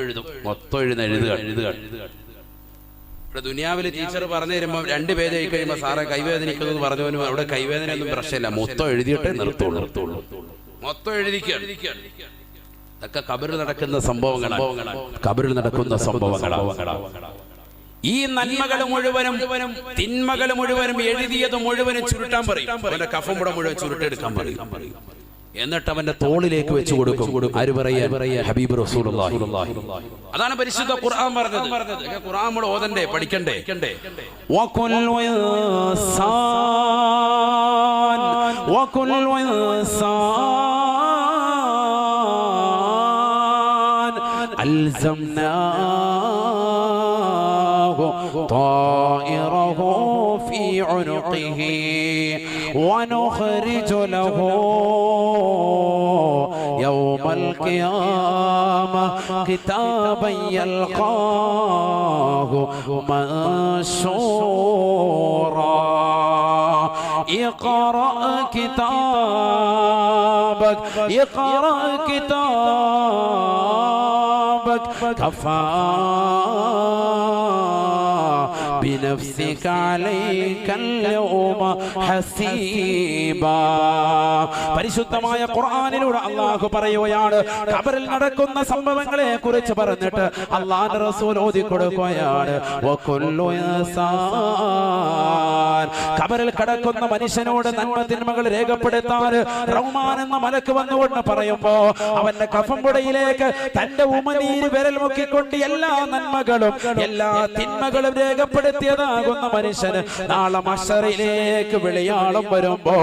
ഇവിടെ ദുനിയാവിലെ ടീച്ചർ പറഞ്ഞു തരുമ്പോൾ 2 പേജ് ആയി കഴിയുമ്പോൾ സാറെ കൈവേദനിക്കുന്നു പറഞ്ഞവനും അവിടെ കൈവേദന ഒന്നും പ്രശ്നമില്ല, മൊത്തം എഴുതിയിട്ടേ നിർത്തുള്ളൂ. മൊത്തം എഴുതിക്കുകയാണ്. ഇതൊക്കെ ഖബറിൽ നടക്കുന്ന സംഭവങ്ങളാണ്. ഈ നന്മകൾ മുഴുവനും തിന്മകൾ മുഴുവനും എഴുതിയത് മുഴുവനും ചുരുട്ടാൻ പറയും. അവന്റെ കഫം കൂടെ മുഴുവൻ ചുരുട്ടെടുക്കാൻ പറയും. എന്നിട്ട് അവന്റെ തോളിലേക്ക് വെച്ച് കൊടുക്കും. ആര് പറയാ? ഹബീബ് റസൂലുള്ളാഹി. അതാണ് പരിശുദ്ധ ഖുർആൻ പറഞ്ഞത്. ഖുർആൻ നമ്മൾ ഓതണ്ടേ, പഠിക്കണ്ടേ? വകുല്ലു ഇൻസാൻ അൽസംനാഹു ത്വാഇറഹു ഫീ ഉനുഖിഹി വനുഖ്രിജു ലഹു يوم القيامة كتابا يلقاه منشورا اقرأ كتابك كفى بنفسك عليك اليوم حسيبا. പരിശുദ്ധമായ ഖുർആനിലൂടെ അല്ലാഹു പറയുകയാണ്, ഖബറിൽ നടക്കുന്ന സംഭവങ്ങളെ കുറിച്ച് പറഞ്ഞിട്ട് അല്ലാഹുവിന്റെ റസൂൽ ഓതി കൊടുക്കുകയാണ്. വകുല്ലു ഇൻസാൻ, ഖബറിൽ കിടക്കുന്ന മനുഷ്യനോട് നന്മ തിന്മകൾ രേഖപ്പെടുത്താൻ റഹ്മാൻ എന്ന മലക്ക് വന്നുകൊണ്ട് പറയുമ്പോ അവന്റെ കഫംപുടയിലേക്ക് തന്റെ ഉമനീര് വിരൽ മുക്കിക്കൊണ്ട് എല്ലാ നന്മകളും എല്ലാ തിന്മകളും രേഖപ്പെടുത്തിയതാകുന്ന മനുഷ്യന് നാളെ മഹ്ശറിലേക്ക് വിളിയാളം വരുമ്പോ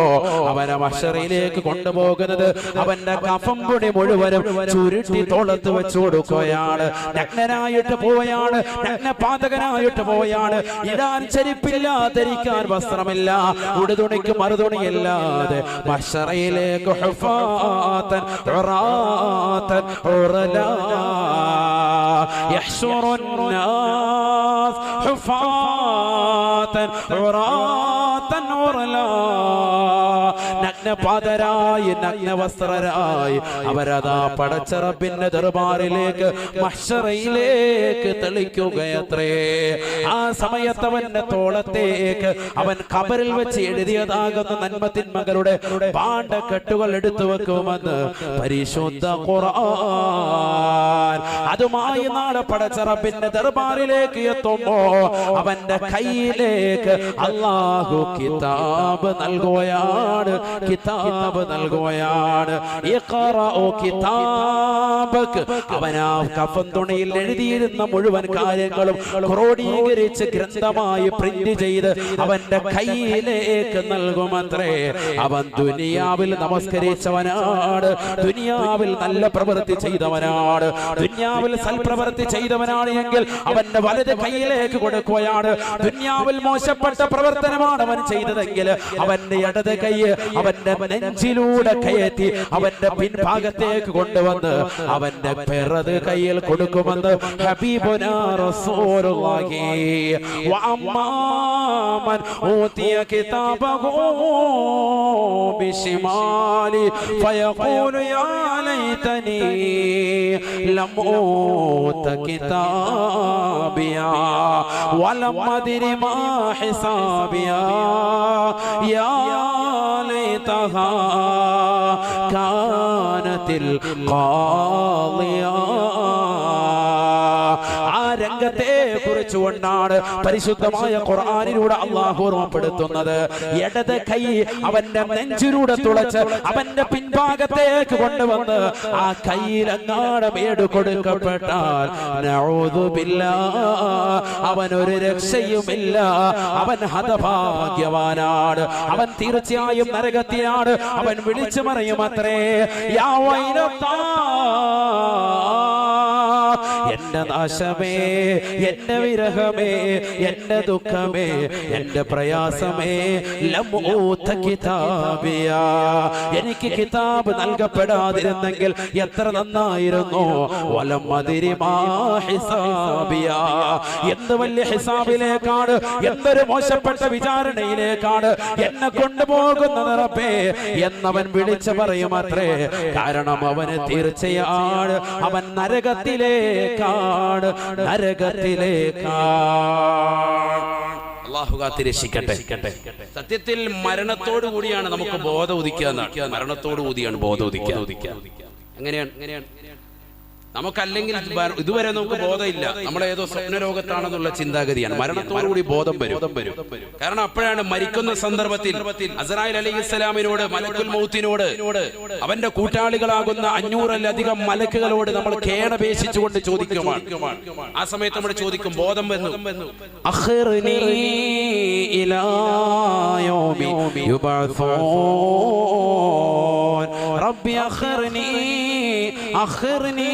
അവനെ മഹ്ശറിലേക്ക് കൊണ്ടുപോകുന്നത് അവന്റെ കഫംപുടി മുഴുവനും ചുരുട്ടി തോളത്ത് വെച്ചു കൊടുക്കുകയാണ്. നഗ്നനായിട്ട് പോവുകയാണ്, നഗ്നപാതകനായിട്ട് പോവുകയാണ്. ഇടാൻ ചെരുപ്പില്ല, ധരിക്കാൻ വസ്ത്രമില്ല, ഉടുതുണിക്ക് മറുതുണിയില്ലാതെ മഹ്ശറിലേക്ക് ഹുഫാതൻ ഉറാതൻ ഉറലാ യഹ്ശുറുൻ നാസ് ഹുഫാതൻ ഉറാതൻ ഉറലാ. നഗ്നപാതരായി നഗ്നവസ്ത്രരായി അവരതാ പടച്ച റബ്ബിന്റെ ദർബാറിലേക്ക് മഹ്ശറയിലേക്ക് തെളിക്കുകയത്രേ. ആ സമയത്ത് അവന്റെ തോളത്തേക്ക് അവൻ ഖബറിൽ വെച്ച് എഴുതിയതാകുന്ന നന്മ തിന്മകളുടെ പാണ്ഡക്കെട്ടുകൾ എടുത്തു വെക്കുമെന്ന് പരിശുദ്ധ ഖുർആൻ. അതുമായി നാളെ പടച്ച റബ്ബിന്റെ ദർബാറിലേക്ക് എത്തുമ്പോ അവന്റെ കയ്യിലേക്ക് അല്ലാഹു കിതാബ് നൽകുകയാണ്. ഇഖ്റഉ കിതാബക. അവൻ ആ കഫൻ തുണിയിൽ എഴുതിയിരുന്ന മുഴുവൻ കാര്യങ്ങളും ക്രോഡീകരിച്ച് ഗ്രന്ഥമായി പ്രിന്റ് ചെയ്ത് അവന്റെ കയ്യിലേക്ക് നൽകുമത്രേ. അവൻ ദുനിയാവിൽ നമസ്കരിച്ചവനാണ്, ദുനിയാവിൽ നല്ല പ്രവൃത്തി ചെയ്തവനാണ്, ദുനിയാവിൽ സൽപ്രവൃത്തി ചെയ്തവനാണ് എങ്കിൽ അവന്റെ വലത് കയ്യിലേക്ക് കൊടുക്കുകയാണ്. ദുനിയാവിൽ മോശപ്പെട്ട പ്രവർത്തനമാണ് അവൻ ചെയ്തതെങ്കിൽ അവന്റെ ഇടത് കൈ അവന്റെ നെഞ്ചിലൂടെ കയറ്റി അവന്റെ പിൻഭാഗത്തേക്ക് കൊണ്ടുവന്ന് അവന്റെ പിറത് കയ്യിൽ കൊടുക്കുമെന്ന് ഹബീബുനാ റസൂലുള്ളാഹി. വഅമ്മാമൻ ഊതിയ കിതാബഹു ബിശിമാലി ഫയഖൂലു യാ ലൈതനി ലം ഊത കിതാബിയാ വലം അദ്രി മാ ഹിസാബിയാ യാ ലൈതഹാ കാനത്തിൽ ഖാളിയാ. ആ രംഗത്തെ കുറിച്ചുകൊണ്ടാണ് പരിശുദ്ധമായ ഖുർആനിലൂടെ അല്ലാഹു ഓർമ്മപ്പെടുത്തുന്നത്. ഇടത് കൈ അവന്റെ നെഞ്ചിലൂടെ തുളച്ച് അവന്റെ പിൻഭാഗത്തേക്ക് കൊണ്ടുവന്ന് ആ കയ്യിലെങ്ങാനും ഏട് കൊടുക്കപ്പെട്ടാൽ നഊദു ബില്ലാഹ് അവനൊരു രക്ഷയുമില്ല, അവൻ ഹതഭാഗ്യവാനാണ്, അവൻ തീർച്ചയായും നരകത്തിലാണ്. അവൻ വിളിച്ചു പറയുമത്രേ, യാ വൈലത്താ, എന്റെ നാശമേ, എന്റെ വിരഹമേ, എന്റെ ദുഃഖമേ, എന്റെ പ്രയാസമേ, ലം ഊത കിതാബിയാ, എനിക്ക് കിതാബ് നൽകപ്പെടാതിരുന്നെങ്കിൽ എത്ര നന്നായിരുന്നു. വലം അദ്രി മാ ഹിസാബിയാ, എന്ത് വലിയ ഹിസാബിലേക്കാണ്, എന്തൊരു മോശപ്പെട്ട വിചാരണയിലേക്കാണ് എന്നെ കൊണ്ടുപോകുന്നത് റബ്ബേ എന്നവൻ വിളിച്ചു പറയുമത്രേ. കാരണം അവന് തീർച്ചയാണ് അവൻ നരകത്തിലേക്കാണ്, നരകത്തിലേക്കാണ്. അല്ലാഹു കാത്തിരക്ഷിക്കട്ടെ. സത്യത്തിൽ മരണത്തോടു കൂടിയാണ് നമുക്ക് ബോധം ഉദിക്കുക. മരണത്തോടു കൂടിയാണ് ബോധം ഉദിക്കുക. എങ്ങനെയാണ്? നമുക്കല്ലെങ്കിൽ ഇതുവരെ നമുക്ക് ബോധമില്ല, നമ്മളേതോ സ്വപ്നരോഗത്താണെന്നുള്ള ചിന്താഗതിയാണ്. മരണത്തോടുകൂടി ബോധം വരും. കാരണം അപ്പോഴാണ് മരിക്കുന്ന സന്ദർഭത്തിൽ അസ്രായീൽ അലൈഹിസ്സലാമിനോട്, മലക്കുൽ മൗത്തിനോട്, അവന്റെ കൂട്ടാളികളാകുന്ന 500-ലധികം മലക്കുകളോട് നമ്മൾ കേണപേക്ഷിച്ചുകൊണ്ട് ചോദിക്കുമാണ്. ആ സമയത്ത് നമ്മൾ ചോദിക്കും, ബോധം വന്നു, അഖിർനി ഇലാ യൗമി യുബഅസൂൻ റബ്ബി അഖിർനി,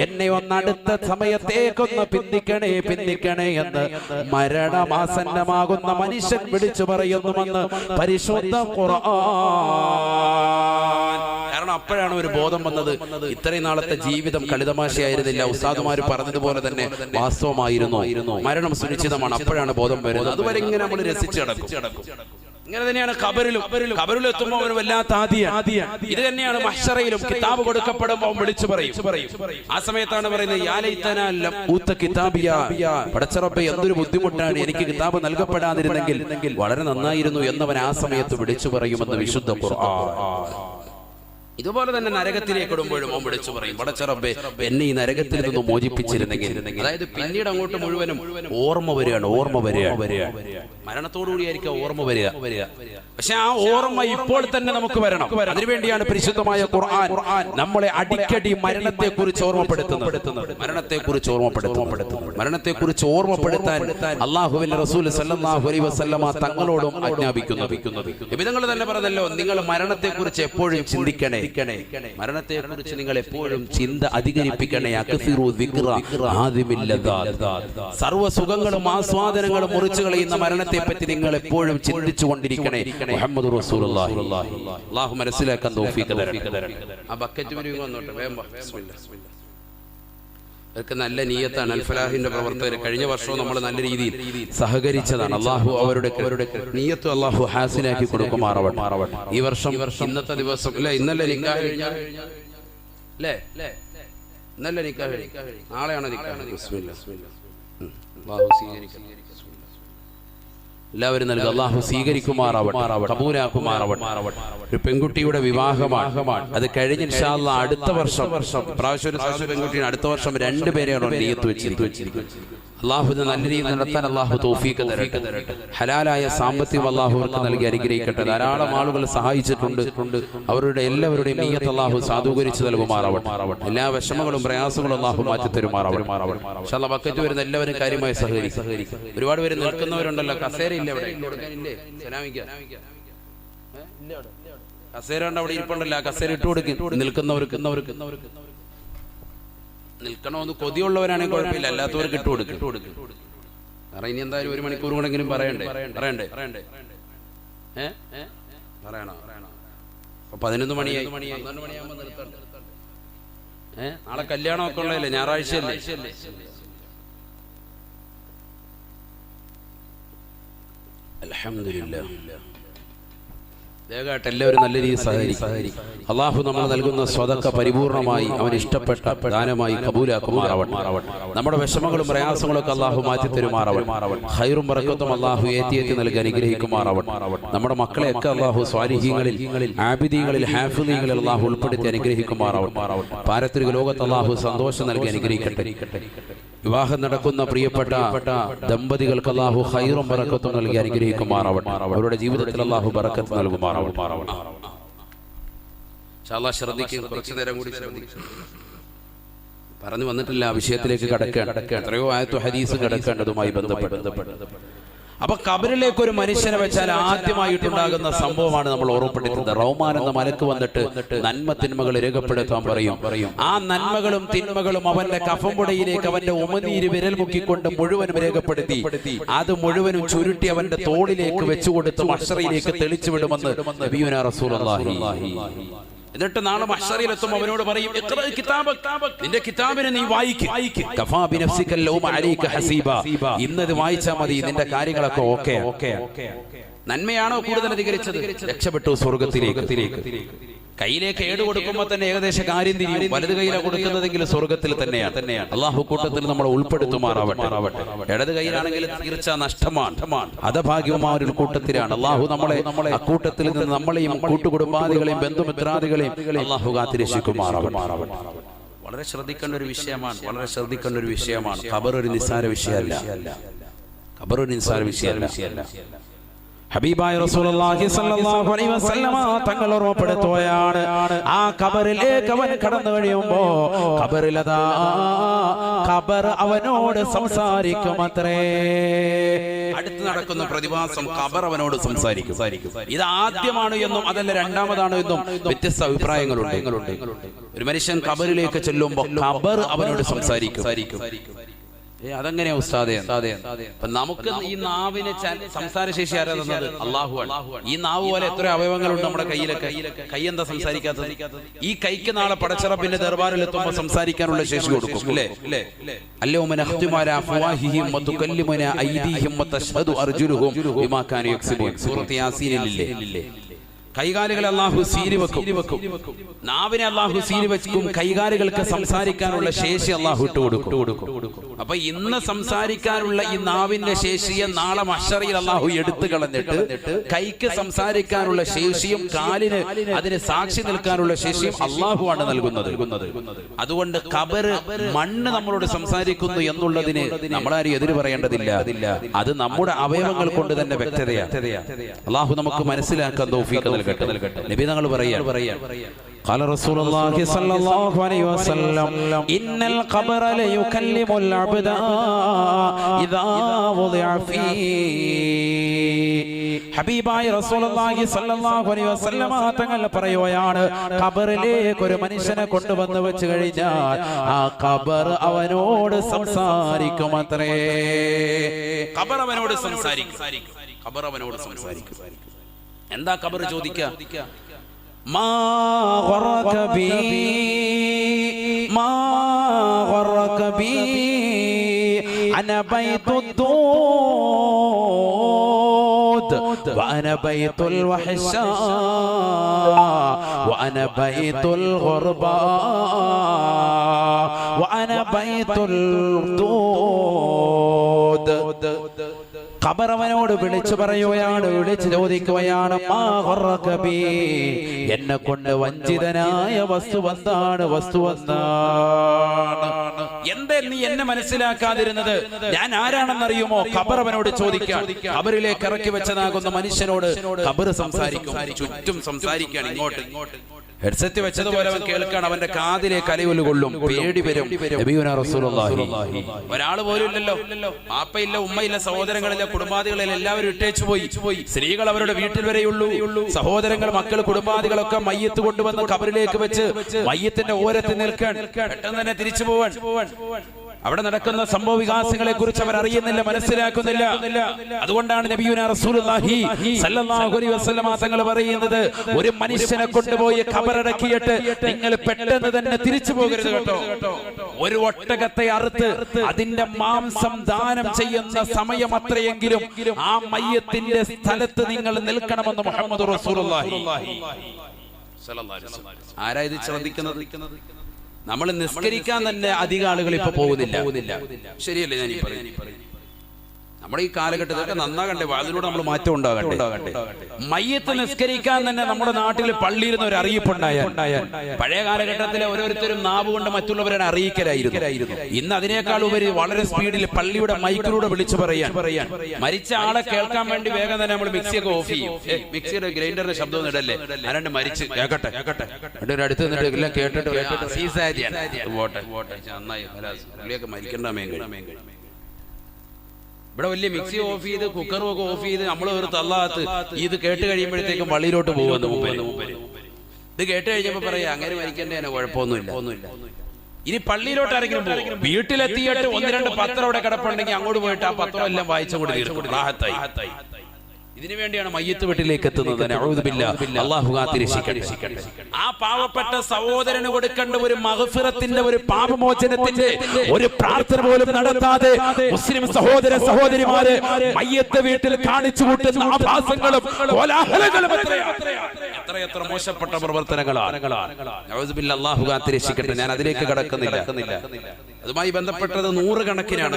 എന്നെ ഒന്നടുത്ത സമയത്തേക്കൊന്ന് പിന്തിക്കണേ എന്ന് മരണമാസന്നമാകുന്ന മനുഷ്യൻ വിളിച്ചു പറയുന്നുവെന്ന് പരിശുദ്ധ ഖുർആൻ. കാരണം അപ്പോഴാണ് ഒരു ബോധം വന്നത്. ഇത്രയും നാളത്തെ ജീവിതം കളിതമാശയായിരുന്നില്ല, ഉസ്താദുമാർ പറഞ്ഞതുപോലെ തന്നെ വാസ്തവമായിരുന്നു, മരണം സുനിശ്ചിതമാണ്. അപ്പോഴാണ് ബോധം വരുന്നത്. അതുവരെ ഇങ്ങനെ നമ്മൾ രസിച്ചു കിടക്കും. ഇങ്ങനെ തന്നെയാണ് ഖബറിൽ എത്തുമ്പോൾ ഒരു വല്ലാത്ത ആദിയാണ്. ഇത് തന്നെയാണ് മഹ്ശറയിലും. കിതാബ് കൊടുക്കപ്പെടുമ്പോൾ വിളിച്ചു പറയും. ആ സമയത്താണ് പറയുന്നത്, യാ ലൈതനാ ലം ഊത കിതാബിയ, പടച്ച റബ്ബേ എന്തൊരു ബുദ്ധിമുട്ടാണ്, എനിക്ക് കിതാബ് നൽകപ്പെടാതിരുന്നെങ്കിൽ വളരെ നന്നായിരുന്നു എന്നവൻ ആ സമയത്ത് വിളിച്ചു പറയുമെന്ന് വിശുദ്ധ ഖുർആൻ. ഇതുപോലെ തന്നെ നരകത്തിലേക്ക് ഇടുമ്പോഴും അവൻ വിളിച്ചു പറയും, പടച്ച റബ്ബേ എന്നെ ഈ നരകത്തിൽ നിന്ന് മോചിപ്പിച്ചിരുന്നെങ്കിൽ. അതായത് പിന്നീട് അങ്ങോട്ട് മുഴുവനും ഓർമ്മ വരികയാണ്. മരണത്തോടുകൂടിയായിരിക്കും ഓർമ്മ വരിക. പക്ഷെ ആ ഓർമ്മ ഇപ്പോൾ തന്നെ നമുക്ക് വരണം. അതിനുവേണ്ടിയാണ് പരിശുദ്ധമായ ഖുർആൻ നമ്മളെ അടിക്കടി മരണത്തെക്കുറിച്ച് ഓർമ്മപ്പെടുത്തുന്നത്. മരണത്തെക്കുറിച്ച് ഓർമ്മപ്പെടുത്താൻ അല്ലാഹുവിന്റെ റസൂൽ സല്ലല്ലാഹു അലൈഹി വസല്ലമ തങ്ങളോടും ആജ്ഞാപിക്കുന്നത്. നബിതങ്ങൾ തന്നെ പറഞ്ഞല്ലോ, നിങ്ങൾ മരണത്തെക്കുറിച്ച് എപ്പോഴും ചിന്തിക്കണേ, മരണത്തെക്കുറിച്ച് നിങ്ങൾ എപ്പോഴും ചിന്ത അധികരിപ്പിക്കണേ. സർവ്വ സുഖങ്ങളും ആസ്വാദനങ്ങളും മുറിച്ചു കളയുന്ന മരണത്തെ പറ്റി നിങ്ങൾ എപ്പോഴും ചിന്തിച്ചു കൊണ്ടിരിക്കണേ. മുഹമ്മദ് റസൂലുള്ളാഹി. അല്ലാഹു മനസ്സിലാക്കാൻ തൗഫീഖ് തരട്ടെ. ആ ബക്കറ്റ് വരിക വന്നോട്ടെ, വേഗം ബിസ്മില്ലാഹ്. അവർക്ക് നല്ല നിയ്യത്താണ് അൽഫലാഹിന്റെ പ്രവർത്തകർ. കഴിഞ്ഞ വർഷവും നമ്മൾ നല്ല രീതിയിൽ സഹകരിച്ചതാണ്. അള്ളാഹു അവരുടെ നിയ്യത്ത് അള്ളാഹു ഹാസിനാക്കി കൊടുക്കുമാറാവട്ടെ. ഈ വർഷം ഇന്നത്തെ ദിവസം ഇന്നലെ നിക്കാഹ് കഴിഞ്ഞാൽ ഇന്നലെ നിക്കാഹ്, നാളെയാണ് നിക്കാഹ്. ബിസ്മില്ലാഹ്. അല്ലാഹു സ്വീകരിക്കട്ടെ. എല്ലാവരും നൽകുക. അള്ളാഹു സ്വീകരിക്കുമാറാവട്ടെ, കബൂലാക്കുമാറാവട്ടെ. ഒരു പെൺകുട്ടിയുടെ വിവാഹമാണ്. അത് കഴിഞ്ഞ് ഇൻഷാ അല്ലാഹ് അടുത്ത വർഷം, പ്രാവശ്യം ഒരു സാധു പെൺകുട്ടിയാണ്, അടുത്ത വർഷം 2 പേരെയാണ് നിയ്യത്ത് വെച്ചിരിക്കുന്നത്. അള്ളാഹുവിനെ നല്ല രീതിയിൽ നടത്താൻ അള്ളാഹു തൗഫീഖ് തരട്ടെ. ഹലാലായ സാമ്പത്തികം അള്ളാഹു അവർക്ക് നൽകി അനുഗ്രഹിക്കട്ടെ. ധാരാളം ആളുകൾ സഹായിച്ചിട്ടുണ്ട്. അവരുടെ എല്ലാവരുടെയും നിയ്യത്ത് അള്ളാഹു സാധൂകരിച്ച് നൽകുമാറാവട്ടെ. എല്ലാ വിഷമങ്ങളും പ്രയാസങ്ങളും അള്ളാഹു മാറ്റി തരുമാറാവട്ടെ. ഇൻഷാ അല്ലാഹ് ബക്കറ്റ് വരുന്ന എല്ലാവരും കാര്യമായി സഹകരിക്കും. ഒരുപാട് പേര് നിൽക്കുന്നവരുണ്ടല്ലോ, കസേരയില്ല അവിടെ, കസേര ഉണ്ട് അവിടെ ഇരിപ്പുണ്ടല്ലോ, കസേര ഇട്ട് കൊടുക്കും. നിൽക്കുന്നവർക്ക് നിൽക്കണമെന്ന് കൊതിയുള്ളവരാണെങ്കിൽ കുഴപ്പമില്ല, അല്ലാത്തവർക്ക് ഇട്ട് കൊടുക്കും. കാരണം ഇനി എന്തായാലും 1 മണിക്കൂർ കൂടെങ്കിലും പറയണ്ടേ? പറയണോ? 11 മണിയായി, 12 മണിയാകുമ്പോ നിർത്തണ്ടേ? നാളെ കല്യാണമൊക്കെ ഉള്ളതല്ലേ, ഞായറാഴ്ചയല്ലേ? അൽഹംദുലില്ലാഹ്. ദയവായിട്ട് എല്ലാവരും നല്ല രീതിയിൽ സഹകരിക്കും. അള്ളാഹു നമ്മൾ നൽകുന്ന സ്വതക്ക പരിപൂർണമായി അവൻ ഇഷ്ടപ്പെട്ട ദാനമായി കബൂലാക്കുമാറാവട്ടെ. നമ്മുടെ വിഷമങ്ങളും പ്രയാസങ്ങളും ഒക്കെ അള്ളാഹു മാറ്റി തരുമാറാവട്ടെ. ഖൈറും ബറക്കത്തും അള്ളാഹു ഏറ്റി നൽകി അനുഗ്രഹിക്കുമാറാവട്ടെ. നമ്മുടെ മക്കളെയൊക്കെ അള്ളാഹു സ്വാലിഹീങ്ങളിൽ, ആബിദീങ്ങളിൽ, ഹാഫിദീങ്ങളിൽ അള്ളാഹു ഉൾപ്പെടുത്തി അനുഗ്രഹിക്കുമാറാവട്ടെ. പാരത്രിക ലോകത്ത് അള്ളാഹു സന്തോഷം നൽകി അനുഗ്രഹിക്കട്ടെ. വിവാഹം നടക്കുന്ന പ്രിയപ്പെട്ട ദമ്പതികൾക്ക് അള്ളാഹു ഖൈറും ബറക്കത്തും നൽകി അനുഗ്രഹിക്കുമാറാവട്ടെ. അവരുടെ ജീവിതത്തിൽ അള്ളാഹു ബറക്കത്ത് നൽകുമാറാവട്ടെ. ശ്രദ്ധിക്കുക, കുറച്ചു നേരം കൂടി പറഞ്ഞു വന്നിട്ടില്ല, വിഷയത്തിലേക്ക് കടക്കാൻ എത്രയോ ആയത്തു ഹദീസ് കിടക്കേണ്ടതുമായി ബന്ധപ്പെട്ട്. അപ്പൊ ഖബറിലേക്ക് ഒരു മനുഷ്യനെ വെച്ചാൽ ആദ്യമായിട്ടുണ്ടാകുന്ന സംഭവമാണ് നമ്മൾ ഓർമ്മപ്പെടുത്തുന്നത്. റഹ്മാൻ എന്ന മലക്ക് വന്നിട്ട് നന്മ തിന്മകൾ രേഖപ്പെടുത്താൻ പറയും. ആ നന്മകളും തിന്മകളും അവന്റെ കഫംപുടയിലേക്ക് അവന്റെ ഉമനീര് വിരൽ മുക്കിക്കൊണ്ട് മുഴുവനും രേഖപ്പെടുത്തി അത് മുഴുവനും ചുരുട്ടി അവന്റെ തോളിലേക്ക് വെച്ചുകൊടുത്ത് മഹ്ശറിലേക്ക് തെളിച്ചു വിടുമെന്ന് നബിയുനാ റസൂലുള്ളാഹി. എന്നിട്ട് നാളെ മഹ്ശറിലെത്തുമ്പോൾ അവനോട് പറയും, നിന്റെ കിതാബിനെ നീ വായിക്ക്. ഇന്നത് വായിച്ചാൽ മതി, നിന്റെ കാര്യങ്ങളൊക്കെ ഓക്കെ. നന്മയാണോ കൂടുതൽ അധികരിച്ചത്? രക്ഷപ്പെട്ടു സ്വർഗത്തിലേക്ക്. കയ്യിലേക്ക് ഏട് കൊടുക്കുമ്പോൾ തന്നെ ഏകദേശം കാര്യം തിരിയും. വലത് കയ്യിലാണ് കൊടുക്കുന്നതെങ്കിൽ സ്വർഗത്തിൽ തന്നെയാണ്. അള്ളാഹു കൂട്ടത്തിൽ നമ്മൾ ഉൾപ്പെടുത്തുമാറാവട്ടെ. ഇടത് കയ്യിലാണെങ്കിൽ തീർച്ച നഷ്ടമാണ്, അധഭാഗ്യമായ ഒരു കൂട്ടത്തിലാണ്. അള്ളാഹു നമ്മളെ അക്കൂട്ടത്തിൽ നിന്ന് നമ്മളെയും കൂട്ടുകുടുംബാദികളെയും ബന്ധുമിത്രാദികളെയും അള്ളാഹു കാത്തിരക്ഷിക്കുമാറാവട്ടെ. വളരെ ശ്രദ്ധിക്കേണ്ട ഒരു വിഷയമാണ്, വളരെ ശ്രദ്ധിക്കേണ്ട ഒരു വിഷയമാണ്. ഖബർ ഒരു നിസ്സാര വിഷയമല്ല, ഖബർ ഒരു നിസ്സാര വിഷയമല്ല. ഹബീബായ റസൂലുള്ളാഹി സ്വല്ലല്ലാഹു അലൈഹി വസല്ലമ തങ്ങൾ ഓർമ്മപ്പെടുത്തുകയാണ്, ആ ഖബറിലേക്ക് അവൻ കടന്നു കഴിയുമ്പോ ഖബറിലതാ ഖബർ അവനോട് സംസാരിക്കുമത്രേ. അടുത്ത് നടക്കുന്ന പ്രതിഭാസം ഖബർ അവനോട് സംസാരിക്കും. ഇത് ആദ്യമാണ് എന്നും അതല്ല രണ്ടാമതാണ് എന്നും വ്യത്യസ്ത അഭിപ്രായങ്ങളുണ്ട്. ഒരു മനുഷ്യൻ ഖബറിലേക്ക് ചെല്ലുമ്പോൾ ഖബർ അവനോട് സംസാരിക്കും. അതെങ്ങനെയാ ഉസ്താദേ? അപ്പൊ നമുക്ക് ഈ നാവിനെ സംസാരശേഷി ആരാ തന്നത്? അള്ളാഹുവാണ്. ഈ നാവ് പോലെ എത്ര അവയവങ്ങളുണ്ട് നമ്മുടെ കയ്യിലൊക്കെ. കൈ എന്താ സംസാരിക്കാത്തത്? ഈ കൈക്ക് നാളെ പടച്ചറപ്പിന്റെ ദർബാറിൽ എത്തുമ്പോൾ സംസാരിക്കാനുള്ള ശേഷി കൊടുക്കും, അല്ലേ? അല്ലൗമ നഖ്തിമു അലാ അഫ്വാഹിഹിം വതുകല്ലിമുനാ ഐദീഹിം വതശ്ഹദു അർജുലുഹും ബിമാ കാനൂ യക്സിബൂൻ. സൂറത്ത് യാസീനിലില്ലേ? കൈകാലുകളെ അല്ലാഹു സീരി വെക്കും, നാവിനെ അല്ലാഹു സീരി വെക്കും. കൈകാലുകൾക്ക് സംസാരിക്കാനുള്ള ശേഷി അല്ലാഹു ഇട്ട് കൊടുക്കും. അപ്പൊ ഇന്ന് സംസാരിക്കാനുള്ള ഈ നാവിന്റെ ശേഷിയെ നാളെ മഹ്ശറിൽ അല്ലാഹു എടുത്തു കളഞ്ഞിട്ട് കൈക്ക് സംസാരിക്കാനുള്ള ശേഷിയും കാലിന് അതിന് സാക്ഷി നിൽക്കാനുള്ള ശേഷിയും അല്ലാഹുവാണ് നൽകുന്നത്. അതുകൊണ്ട് ഖബർ മണ്ണ് നമ്മളോട് സംസാരിക്കുന്നു എന്നുള്ളതിന് നമ്മളാരും എതിര് പറയേണ്ടതില്ല. അത് നമ്മുടെ അവയവങ്ങൾ കൊണ്ട് തന്നെ വ്യക്തതയാണ്. അല്ലാഹു നമുക്ക് മനസ്സിലാക്കാൻ തൗഫീഖ് നൽകട്ടെ. നബി തങ്ങൾ പറയാ, قال رسول الله صلى الله عليه وسلم إن القبر ليكلم العبد إذا وضع فيه. ഹബീബായ റസൂലുള്ളാഹി സ്വല്ലല്ലാഹു അലൈഹി വസല്ലം തങ്ങൾ പറയുകയാണ്, ഖബറിലേക്ക് ഒരു മനുഷ്യനെ കൊണ്ടുവന്ന് വെച്ച് കഴിഞ്ഞാൽ ആ ഖബർ അവനോട് സംസാരിക്കുമത്രേ. ഖബർ അവനോട് സംസാരിക്കും. ഖബർ അവനോട് സംസാരിക്കും. എന്താ ഖബർ ചോദിക്കുക? മാ ഗറക ബി മാ ഗറക ബി അന ബൈതുദ്ദൂദ് വഅന ബൈതുൽ വഹ്ശാ വഅന ബൈതുൽ ഗുർബാ വഅന ബൈതുൽ ദൂദ്. ഖബർ അവനോട് വിളിച്ചു പറയുകയാണ്, വിളിച്ചു ചോദിക്കുകയാണ്, മാ ഗറക ബി, എന്നെ കൊണ്ട് വഞ്ചിതനായ വസ്തു എന്താണ്? എന്തേ നീ എന്നെ മനസ്സിലാക്കാതിരുന്നത്? ഞാൻ ആരാണെന്നറിയുമോ? ഖബർ അവനോട് ചോദിക്കാൻ. ഖബറിലേക്ക് ഇറക്കി വെച്ചതാകുന്ന മനുഷ്യനോട് ഖബർ സംസാരിക്കും. ചുറ്റും സംസാരിക്കുകയാണ്. ഇങ്ങോട്ട് ഹെഡ്സെറ്റ് വെച്ചതുപോലെ അവൻ കേൾക്കാണ്. അവന്റെ കാതിലേക്ക് അലയൊലി കൊള്ളും, പേടി വരും. നബിയുനാ റസൂലുള്ളാഹി ഒരാൾ പോലും ഇല്ലല്ലോ, ആപ്പയില്ല, ഉമ്മയില്ല, സഹോദരങ്ങളില്ല, കുടുംബാദികളില്ല, എല്ലാവരും ഇട്ടേച്ചു പോയി. സ്ത്രീകൾ അവരുടെ വീട്ടിൽ വരെയുള്ളൂ. സഹോദരങ്ങൾ, മക്കൾ, കുടുംബാദികളൊക്കെ മയ്യത്ത് കൊണ്ടുവന്ന് ഖബറിലേക്ക് വെച്ച് മയ്യത്തിന്റെ ഓരത്ത് നിൽക്കാൻ, പെട്ടെന്ന് തന്നെ തിരിച്ചു പോവാൻ. അവിടെ നടക്കുന്ന സംഭവ വികാസങ്ങളെ കുറിച്ച് അവർ അറിയുന്നില്ല, മനസ്സിലാക്കുന്നില്ല. അതുകൊണ്ടാണ് നബിയുനാ റസൂലുള്ളാഹി സ്വല്ലല്ലാഹു അലൈഹി വസല്ലം തങ്ങൾ പറയുന്നത്, ഒരു മനുഷ്യനെ കൊണ്ടുപോയി ഖബറടക്കിയിട്ട് നിങ്ങൾ പെട്ടെന്ന് തന്നെ തിരിച്ചു പോകരുത് കേട്ടോ. ഒരു ഒട്ടകത്തെ അറുത്ത് അതിന്റെ മാംസം ദാനം ചെയ്യുന്ന സമയം അത്രയെങ്കിലും ആ മയ്യത്തിന്റെ സ്ഥലത്ത് നിങ്ങൾ നിൽക്കണമെന്ന് മുഹമ്മദ് റസൂലുള്ളാഹി സ്വല്ലല്ലാഹു അലൈഹി വസല്ലം. ആരാ ഇത് ശ്രദ്ധിക്കുന്നത്? നമ്മൾ നിസ്കരിക്കാൻ തന്നെ അധികം ആളുകൾ ഇപ്പൊ പോകുന്നില്ല. ശരിയല്ലേ ഞാൻ ഈ പറയുന്നത്? നമ്മുടെ ഈ കാലഘട്ടത്തിലൊക്കെ നന്നാകണ്ടേ, അതിലൂടെ നമ്മൾ മാറ്റം ഉണ്ടാകട്ടെ. മയ്യത്ത് നിസ്കരിക്കാൻ തന്നെ നമ്മുടെ നാട്ടിൽ പള്ളിയിൽ നിന്ന് ഒരു അറിയിപ്പുണ്ടായ. പഴയ കാലഘട്ടത്തിലെ ഓരോരുത്തരും നാവ് കൊണ്ട് മറ്റുള്ളവരെ അറിയിക്കലായിരുന്നു. ഇന്ന് അതിനേക്കാൾ ഉപരി വളരെ സ്പീഡിൽ പള്ളിയുടെ മൈക്കിലൂടെ വിളിച്ചു പറയാൻ. മരിച്ച ആളെ കേൾക്കാൻ വേണ്ടി വേഗം തന്നെ നമ്മൾ മിക്സിയൊക്കെ ഓഫ് ചെയ്യും. മിക്സിയുടെ ഗ്രൈൻഡറിന്റെ ശബ്ദം ഇടല്ലേ, ആരാണ്ട് മരിച്ച് കേക്കട്ടെ അടുത്ത് നിന്നിട്ട് എല്ലാം കേട്ടിട്ട് നന്നായി മരിക്കണ്ട. ഇവിടെ വലിയ മിക്സി ഓഫ് ചെയ്ത് കുക്കറും ഒക്കെ ഓഫ് ചെയ്ത് നമ്മൾ ഒരു തള്ളാത്ത് ഇത് കേട്ട് കഴിയുമ്പോഴത്തേക്കും പള്ളിയിലോട്ട് പോകുന്നു. ഇത് കേട്ട് കഴിഞ്ഞപ്പോ പറയാ അങ്ങനെ മരിക്കേണ്ടതിന് കുഴപ്പമൊന്നുമില്ല. ഇനി പള്ളിയിലോട്ട് ആരെങ്കിലും പോകും, വീട്ടിലെത്തിയിട്ട് 1-2 പത്രം അവിടെ കിടപ്പുണ്ടെങ്കിൽ അങ്ങോട്ട് പോയിട്ട് ആ പത്രം എല്ലാം വായിച്ചുകൊണ്ട് തീർക്കും. റാഹത്തായി. ഇതിനു വേണ്ടിയാണ് മയ്യത്ത് വീട്ടിലേക്ക് എത്തുന്നത്. അല്ലാഹു കാത്തിരക്ഷിക്കട്ടെ. ആ പാവപ്പെട്ട സഹോദരന് കൊടുക്കേണ്ട ഒരു മഗ്ഫിറത്തിന്റെ, ഒരു പാപമോചനത്തിന്റെ ഒരു പ്രാർത്ഥന പോലും നടത്താതെ മുസ്ലിം സഹോദരിമാരെ മയ്യത്ത് വീട്ടിൽ കാണിച്ചു കൂട്ടുന്ന ആഭാസങ്ങളും കോലാഹലങ്ങളും എത്രയെത്ര മോശപ്പെട്ട പ്രവർത്തനങ്ങളാണ്. അല്ലാഹു കാത്തിരക്ഷിക്കട്ടെ. ഞാൻ അതിലേക്ക് കടക്കുന്നില്ല. അതുമായി ബന്ധപ്പെട്ടത് നൂറുകണക്കിനാണ്.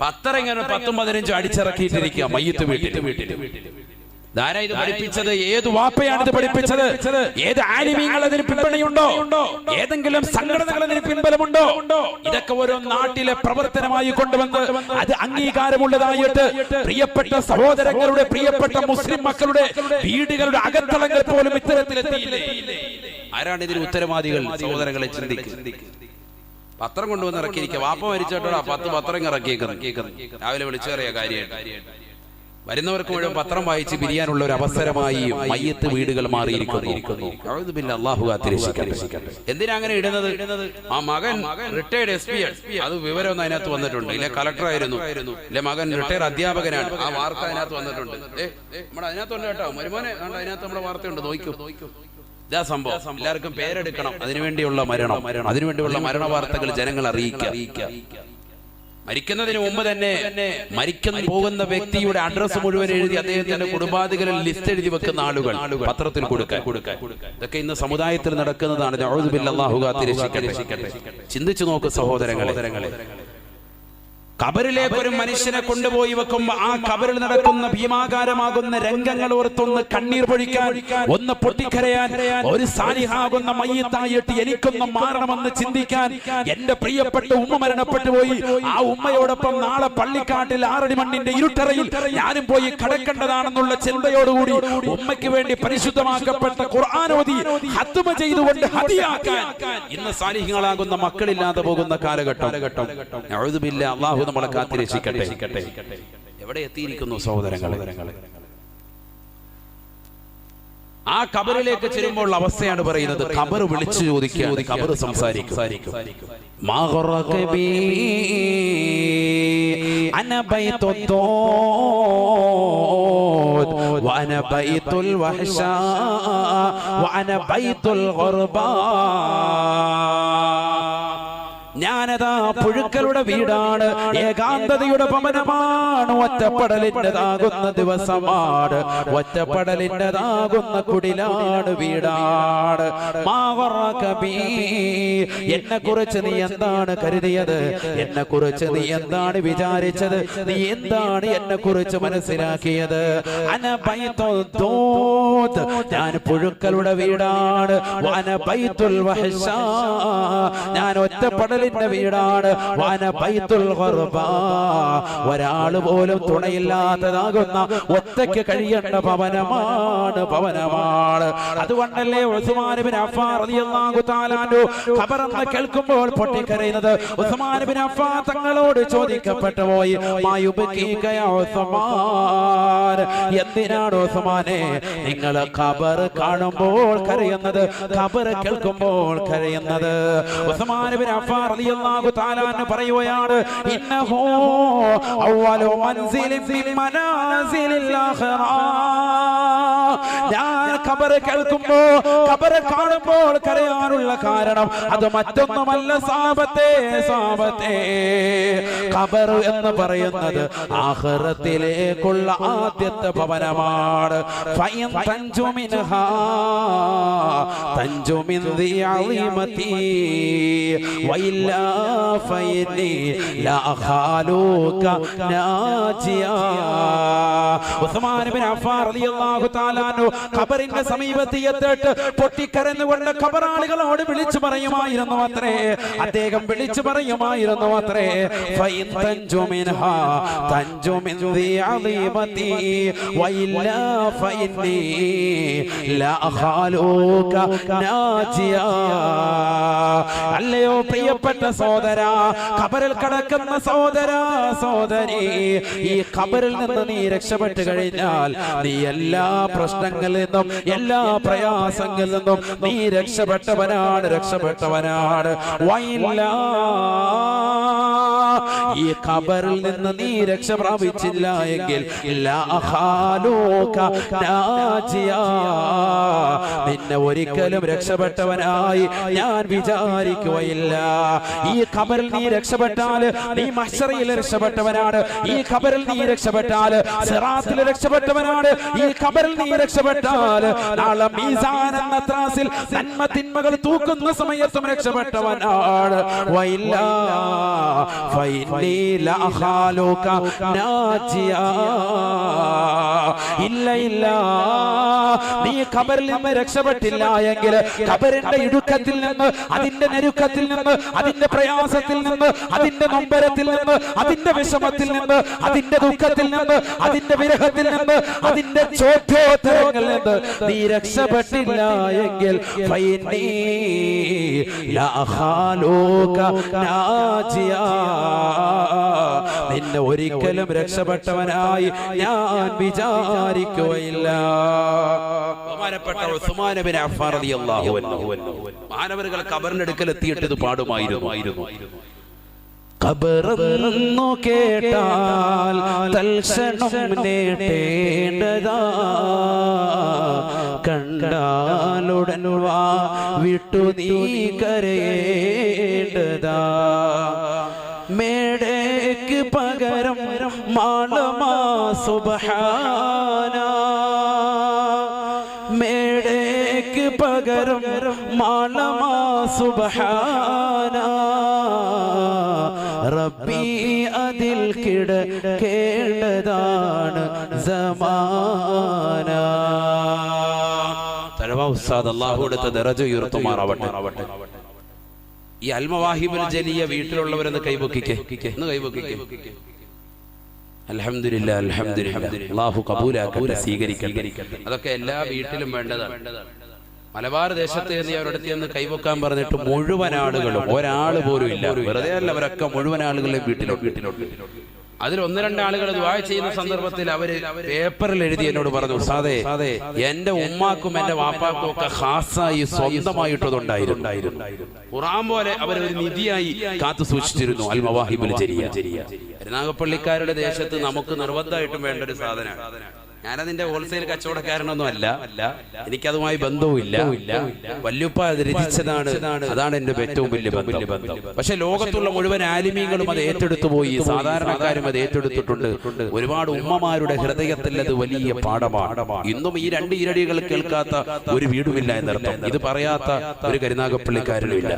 പത്തരം ഇങ്ങനെ 10-15 അടിച്ചിറക്കിയിട്ടിരിക്കുക മയ്യത്ത് വീട്ടിൽ. ധാരാ ഇത് പഠിപ്പിച്ചത്? ഏത് വാപ്പയാണ് ഇത് പഠിപ്പിച്ചത്? ഏത് ആലിമീങ്ങൾ അതിന് പിന്തുണയുണ്ടോ? ഏതെങ്കിലും സംഘടനകൾ അതിന് പിൻബലമുണ്ടോ? ഇതൊക്കെ ഓരോ നാട്ടിലെ പ്രവർത്തനമായി കൊണ്ടുവന്ന് അത് അംഗീകാരമുള്ളതായിട്ട് പ്രിയപ്പെട്ട സഹോദരങ്ങളുടെ, പ്രിയപ്പെട്ട മുസ്ലിം മക്കളുടെ വീടുകളുടെ അകത്തളങ്ങൾ പോലും ഇത്തരത്തിലെത്തിയില്ലേ? ആരാണ് ഇതിന് ഉത്തരവാദികൾ? സഹോദരങ്ങളെ ചിന്തിക്കും. പത്രം കൊണ്ടുവന്ന് ഇറക്കിയിരിക്കുക. വാപ്പ മരിച്ചോട്ടോടാ 10 പത്രം ഇറക്കിയേക്കുന്നു. രാവിലെ വിളിച്ചു പറയാ കാര്യമായിട്ട്. വരുന്നവർക്ക് മുഴുവൻ പത്രം വായിച്ച് പിരിയാനുള്ള ഒരു അവസരമായി മയ്യത്ത് വീടുകൾ മാറിയിരിക്കുന്നു. അല്ലാഹു കാത്തിരക്ഷിക്കട്ടെ. എന്തിനാ അങ്ങനെ ഇടുന്നത്? ആ മകൻ റിട്ടയർഡ് SP, അത് വിവരമൊന്നും അതിനകത്ത് വന്നിട്ടുണ്ട്. ഇല്ല കളക്ടർ ആയിരുന്നു, ഇല്ല മകൻ റിട്ടയർഡ് അധ്യാപകനാണ്, ആ വാർത്ത അതിനകത്ത് വന്നിട്ടുണ്ട്. നമ്മുടെ അതിനകത്തുണ്ട് കേട്ടോ, മരുമോനെ അതിനകത്ത് നമ്മുടെ വാർത്തയുണ്ട്, നോക്കൂ. ഇതാ സംഭവം. എല്ലാവർക്കും പേരെടുക്കണം. അതിനുവേണ്ടിയുള്ള അതിനുവേണ്ടിയുള്ള മരണ വാർത്തകൾ ജനങ്ങൾ അറിയിക്കുക. മരിക്കുന്നതിന് മുമ്പ് തന്നെ മരിക്കുന്ന പോകുന്ന വ്യക്തിയുടെ അഡ്രസ് മുഴുവൻ എഴുതി അദ്ദേഹത്തിന്റെ കുടുംബാദികളിൽ ലിസ്റ്റ് എഴുതി വെക്കുന്ന ആളുകൾ പത്രത്തിൽ കൊടുക്കാൻ. ഇതൊക്കെ ഇന്ന് സമുദായത്തിൽ നടക്കുന്നതാണ്. അഊദു ബില്ലാഹി, അല്ലാഹു കാത്തിരക്ഷിക്കട്ടെ. ചിന്തിച്ചു നോക്ക് സഹോദരങ്ങളെ. ഖബറിലേക്ക് ഒരു മനുഷ്യനെ കൊണ്ടുപോയി വെക്കുമ്പോ ആ ഖബറിൽ നടക്കുന്ന ഭീമാകാരമാകുന്ന രംഗങ്ങൾ ഓർത്തൊന്ന് കണ്ണീർ പൊഴിക്കാൻ, ഒന്ന് പൊട്ടിക്കരയാൻ, ഒരു സാലിഹാകുന്ന മയ്യിത്തായിട്ട് എനിക്കൊന്ന് മാറണമെന്ന് ചിന്തിക്കാൻ. എന്റെ പ്രിയപ്പെട്ട ഉമ്മ മരണപ്പെട്ടു പോയി. ആ ഉമ്മയോടൊപ്പം നാളെ പള്ളിക്കാട്ടിൽ 6 മണ്ണിന്റെ ഇരുട്ടറയിൽ ഞാനും പോയി കടക്കേണ്ടതാണെന്നുള്ള ചിന്തയോടുകൂടി ഉമ്മയ്ക്ക് വേണ്ടി പരിശുദ്ധമാക്കപ്പെട്ട ഖുർആൻ ഓതി ഹത്മ ചെയ്തുകൊണ്ട് ഹദിയാക്കാൻ ഇന്ന് സാലിഹ്യങ്ങളാകുന്ന മക്കളില്ലാതെ പോകുന്ന കാലഘട്ടം. അഊദു ബില്ലാഹി, അല്ലാഹു നമ്മളെ കാത്തിരക്ഷിക്കട്ടെ. എവിടെ എത്തിയിരിക്കുന്നു സഹോദരങ്ങളെ? ആ ഖബറിലേക്ക് ചെല്ലുമ്പോൾ അവസ്ഥയാണ് പറയുന്നത്. ഖബർ വിളിച്ചു ചോദിക്കുക, ഖബർ സംസാരിക്കും. അന ബൈത്തുൽ വഅന ബൈത്തുൽ വഹ്ശാ വഅന ബൈത്തുൽ ഗുർബാ. ഞാനതാ പുഴുക്കളുടെ വീടാണ്, ഏകാന്തതയുടെ ഭവനമാണ്, ഒറ്റപ്പെടലിൻ്റെതാകുന്ന ദിവസമാണ്, ഒറ്റപ്പെടലിൻ്റെതാകുന്ന കുടിലാണ്, വീടാണ്. എന്നെ കുറിച്ച് നീ എന്താണ് കരുതിയത്? എന്നെ കുറിച്ച് നീ എന്താണ് വിചാരിച്ചത്? നീ എന്താണ് എന്നെ കുറിച്ച് മനസ്സിലാക്കിയത്? ഞാൻ പുഴുക്കളുടെ വീടാണ്, വഅന ബൈത്തുൽ വഹ്ശാ, ഞാൻ ഒറ്റപ്പെടൽ വീടാണ്, വഅന ബൈത്തുൽ ഗുർബാ, ഒരാള് പോലും തുണയില്ലാത്തതാകുന്ന ഒറ്റയ്ക്ക് കഴിയേണ്ട ഭവനമാണ്. അതുകൊണ്ടല്ലേ ഉസ്മാൻ ഇബ്നു അഫ്ഫാൻ റളിയല്ലാഹു തആല അൻഹു ഖബറെന്ന് കേൾക്കുമ്പോൾ പൊട്ടിക്കരയുന്നത്? ഉസ്മാൻ ഇബ്നു അഫ്ഫാൻ തങ്ങളോട് ചോദിക്കപ്പെട്ടു പോയി, മായുബകീക യാ ഉസ്മാൻ, എന്തിനാണ് ഉസ്മാനെ നിങ്ങൾ ഖബർ കാണുമ്പോൾ കരയുന്നത്, ഖബർ കേൾക്കുമ്പോൾ കരയുന്നത്? ഉസ്മാൻ ഇബ്നു അഫ്ഫാൻ റളിയല്ലാഹു തആല അൻഹു പറയുകയാണ്, ഇന്നഹു അവ്വലു മൻസിലിൻ മിൻ മനാസിലിൽ ആഖിറ. ഞാൻ ഖബർ കേൾക്കുമ്പോൾ, ഖബർ കാണുമ്പോൾ കരയാനുള്ള കാരണം അത് മറ്റൊന്നുമല്ല സാബത്തെ. ഖബർ എന്ന് പറയുന്നത് ആഖിറത്തിലേക്കുള്ള ആദ്യത്തെ ഭവനമാണ്. ഫൈൻ തൻജു മിൻഹാ തൻജു മിൻ ദി അളീമതി വഇല്ലാ ഫൈനി ലാ ഖാലൂക നാജിയാ. ഉസ്മാൻ ഇബ്നു അഫ്ഫാൻ റളിയല്ലാഹു തആല അൻഹു ഖബറിന്റെ സമീപത്ത് എത്തിയിട്ട് പൊട്ടിക്കരഞ്ഞുകൊണ്ട് ഖബറാളികളോട് വിളിച്ചു പറയുമായിരുന്നു അത്രേ. അദ്ദേഹം വിളിച്ചു പറയുമായിരുന്നു അത്രേ, ഫൈൻ തൻജു മിൻഹാ തൻജു മിൻ ദി അളീമതി വഇല്ലാ ഫൈനി ലാ ഖാലൂക നാജിയാ. അല്ലയോ പ്രിയപ്പെട്ട സഹോദരാ, ഖബറിൽ കിടക്കുന്ന സഹോദരി, ഈ ഖബറിൽ നിന്ന് നീ രക്ഷപ്പെട്ടു കഴിഞ്ഞാൽ നീ എല്ലാ പ്രശ്നങ്ങളിൽ നിന്നും, എല്ലാ പ്രയാസങ്ങളിൽ നിന്നും നീ രക്ഷപ്പെട്ടവനാണ്. ഈ ഖബറിൽ നിന്ന് നീ രക്ഷ പ്രാപിച്ചില്ല എങ്കിൽ നിന്നെ ഒരിക്കലും രക്ഷപ്പെട്ടവനായി ഞാൻ വിചാരിക്കുകയില്ല. ഈ ഖബറിൽ നീ രക്ഷപ്പെട്ടാൽ നീ മഹ്ശറിൽ രക്ഷപ്പെട്ടവനാണ്. ഈ ഖബറിൽ നീ രക്ഷപ്പെട്ടാൽ സിറാത്തിൽ രക്ഷപ്പെട്ടവനാണ്. ഈ ഖബറിൽ നീ രക്ഷപ്പെട്ടാൽ നാളെ മീസാൻ എന്ന ത്രാസിൽ നന്മ തിന്മകൾ തൂക്കുന്ന സമയത്തും രക്ഷപ്പെട്ടവനാണ്. വഇല്ലാ ഫഇന്നി ലഅഖാലുക നാജിയാ. ഇല്ല ഇല്ല, നീ ഖബറിൽ നിന്ന് രക്ഷപ്പെട്ടില്ല എങ്കിൽ ഖബറിന്റെ ഇടുക്കത്തിൽ നിന്ന്, അതിന്റെ ഞെരുക്കത്തിൽ നിന്ന്, അതിന്റെ പ്രയാസത്തിൽ നിന്ന്, അതിന്റെ നൊമ്പരത്തിൽ നിന്ന്, അതിന്റെ വിഷമത്തിൽ നിന്ന്, അതിന്റെ ദുഃഖത്തിൽ നിന്ന്, അതിന്റെ വിരഹത്തിൽ നിന്ന്, അതിന്റെ ചോദ്യോത്തരങ്ങളിൽ നിന്ന് നീ രക്ഷപ്പെട്ടില്ല എങ്കിൽ ഫഇന്നി ലഅഖാലുക നാജിയാ. നിന്നെ ഒരിക്കലും രക്ഷപ്പെട്ടവനായി ഞാൻ വിചാരിക്കുകയില്ല. ബഹുമാനപ്പെട്ട ഉസ്മാൻ ഇബ്നു അഫ്ഫാൻ റളിയല്ലാഹു അൻഹു മാനവர்கள் ഖബറിന്റെ അടുക്കൽ എത്തിയിട്ട് ഇത് പാടുമായിരുന്നു. ഖബറെന്നു കേട്ടാൽ തൽക്ഷണം നേടേണ്ടതാ, കണ്ടാലുടൻ വാ വിട്ടു നീ കരയേണ്ടതാ. മേടയ്ക്ക് പകരം മാളമാ സുബ്ഹാന, മേടയ്ക്ക് പകരം മാളമാ സുബ്ഹാന. റബ്ബി അതിൽ കിടക്കേണ്ടതാണ് സമാന. തഴവ ഉസ്താദ് അല്ലാഹു അടുത്ത ദറജ ഉയർത്തുമാറാവട്ടെ. ഈ അൽ മവാഹിബുൽ ജലിയ വീട്ടിലുള്ളവരെന്ന് കൈവക്കിക്കേ, അൽഹംദുലില്ലാ അൽഹംദുലില്ലാ. അല്ലാഹു കബൂലാക്കട്ടെ, സ്വീകരിക്കട്ടെ. അതൊക്കെ എല്ലാ വീട്ടിലും വേണ്ടതാണ്. മലബാർ ദേശത്ത് എന്ന് അവരുടെ നിന്ന് കൈവക്കാൻ പറഞ്ഞിട്ട് മുഴുവൻ ആളുകളും, ഒരാൾ പോലും ഇല്ല, വെറുതെ അല്ല, അവരൊക്കെ മുഴുവൻ ആളുകളെ വീട്ടിലോട്ട്. അതിൽ ഒന്ന് രണ്ട് ആളുകൾ ദുആ ചെയ്യുന്ന സന്ദർഭത്തിൽ അവര് പേപ്പറിൽ എഴുതി എന്നോട് പറഞ്ഞു, ഉസ്താദേ എന്റെ ഉമ്മാക്കും എന്റെ വാപ്പാക്കും ഒക്കെ ഖാസായി സ്വന്തമായിട്ടതുണ്ടായിരുന്നു. ഖുർആൻ പോലെ അവരൊരു നിധിയായി കാത്തു സൂക്ഷിച്ചിരുന്നു അൽ മവാഹിബുൽ ജലിയ. കരുനാഗപ്പള്ളിക്കാരുടെ ദേശത്ത് നമുക്ക് നിർബന്ധമായിട്ടും വേണ്ട ഒരു സാധനമാണ്. ഞാനതിന്റെ ഹോൾസെയിൽ കച്ചവടക്കാരനൊന്നും അല്ല, എനിക്കതുമായി ബന്ധവുമില്ല. വല്യുപ്പ അത് രചിച്ചതാണ്, അതാണ് എന്റെ ഏറ്റവും വലിയ ബന്ധം. പക്ഷെ ലോകത്തുള്ള മുഴുവൻ ആലിമീങ്ങളും അത് ഏറ്റെടുത്തു പോയി, സാധാരണക്കാരും അത് ഏറ്റെടുത്തിട്ടുണ്ട്. ഒരുപാട് ഉമ്മമാരുടെ ഹൃദയത്തിൽ അത് വലിയ പാഠമാണ്. ഇന്നും ഈ രണ്ട് ഈരടികൾ കേൾക്കാത്ത ഒരു വീടുമില്ല എന്നർത്ഥം. ഇത് പറയാത്ത ഒരു കരുനാഗപ്പള്ളിക്കാരനും ഇല്ല.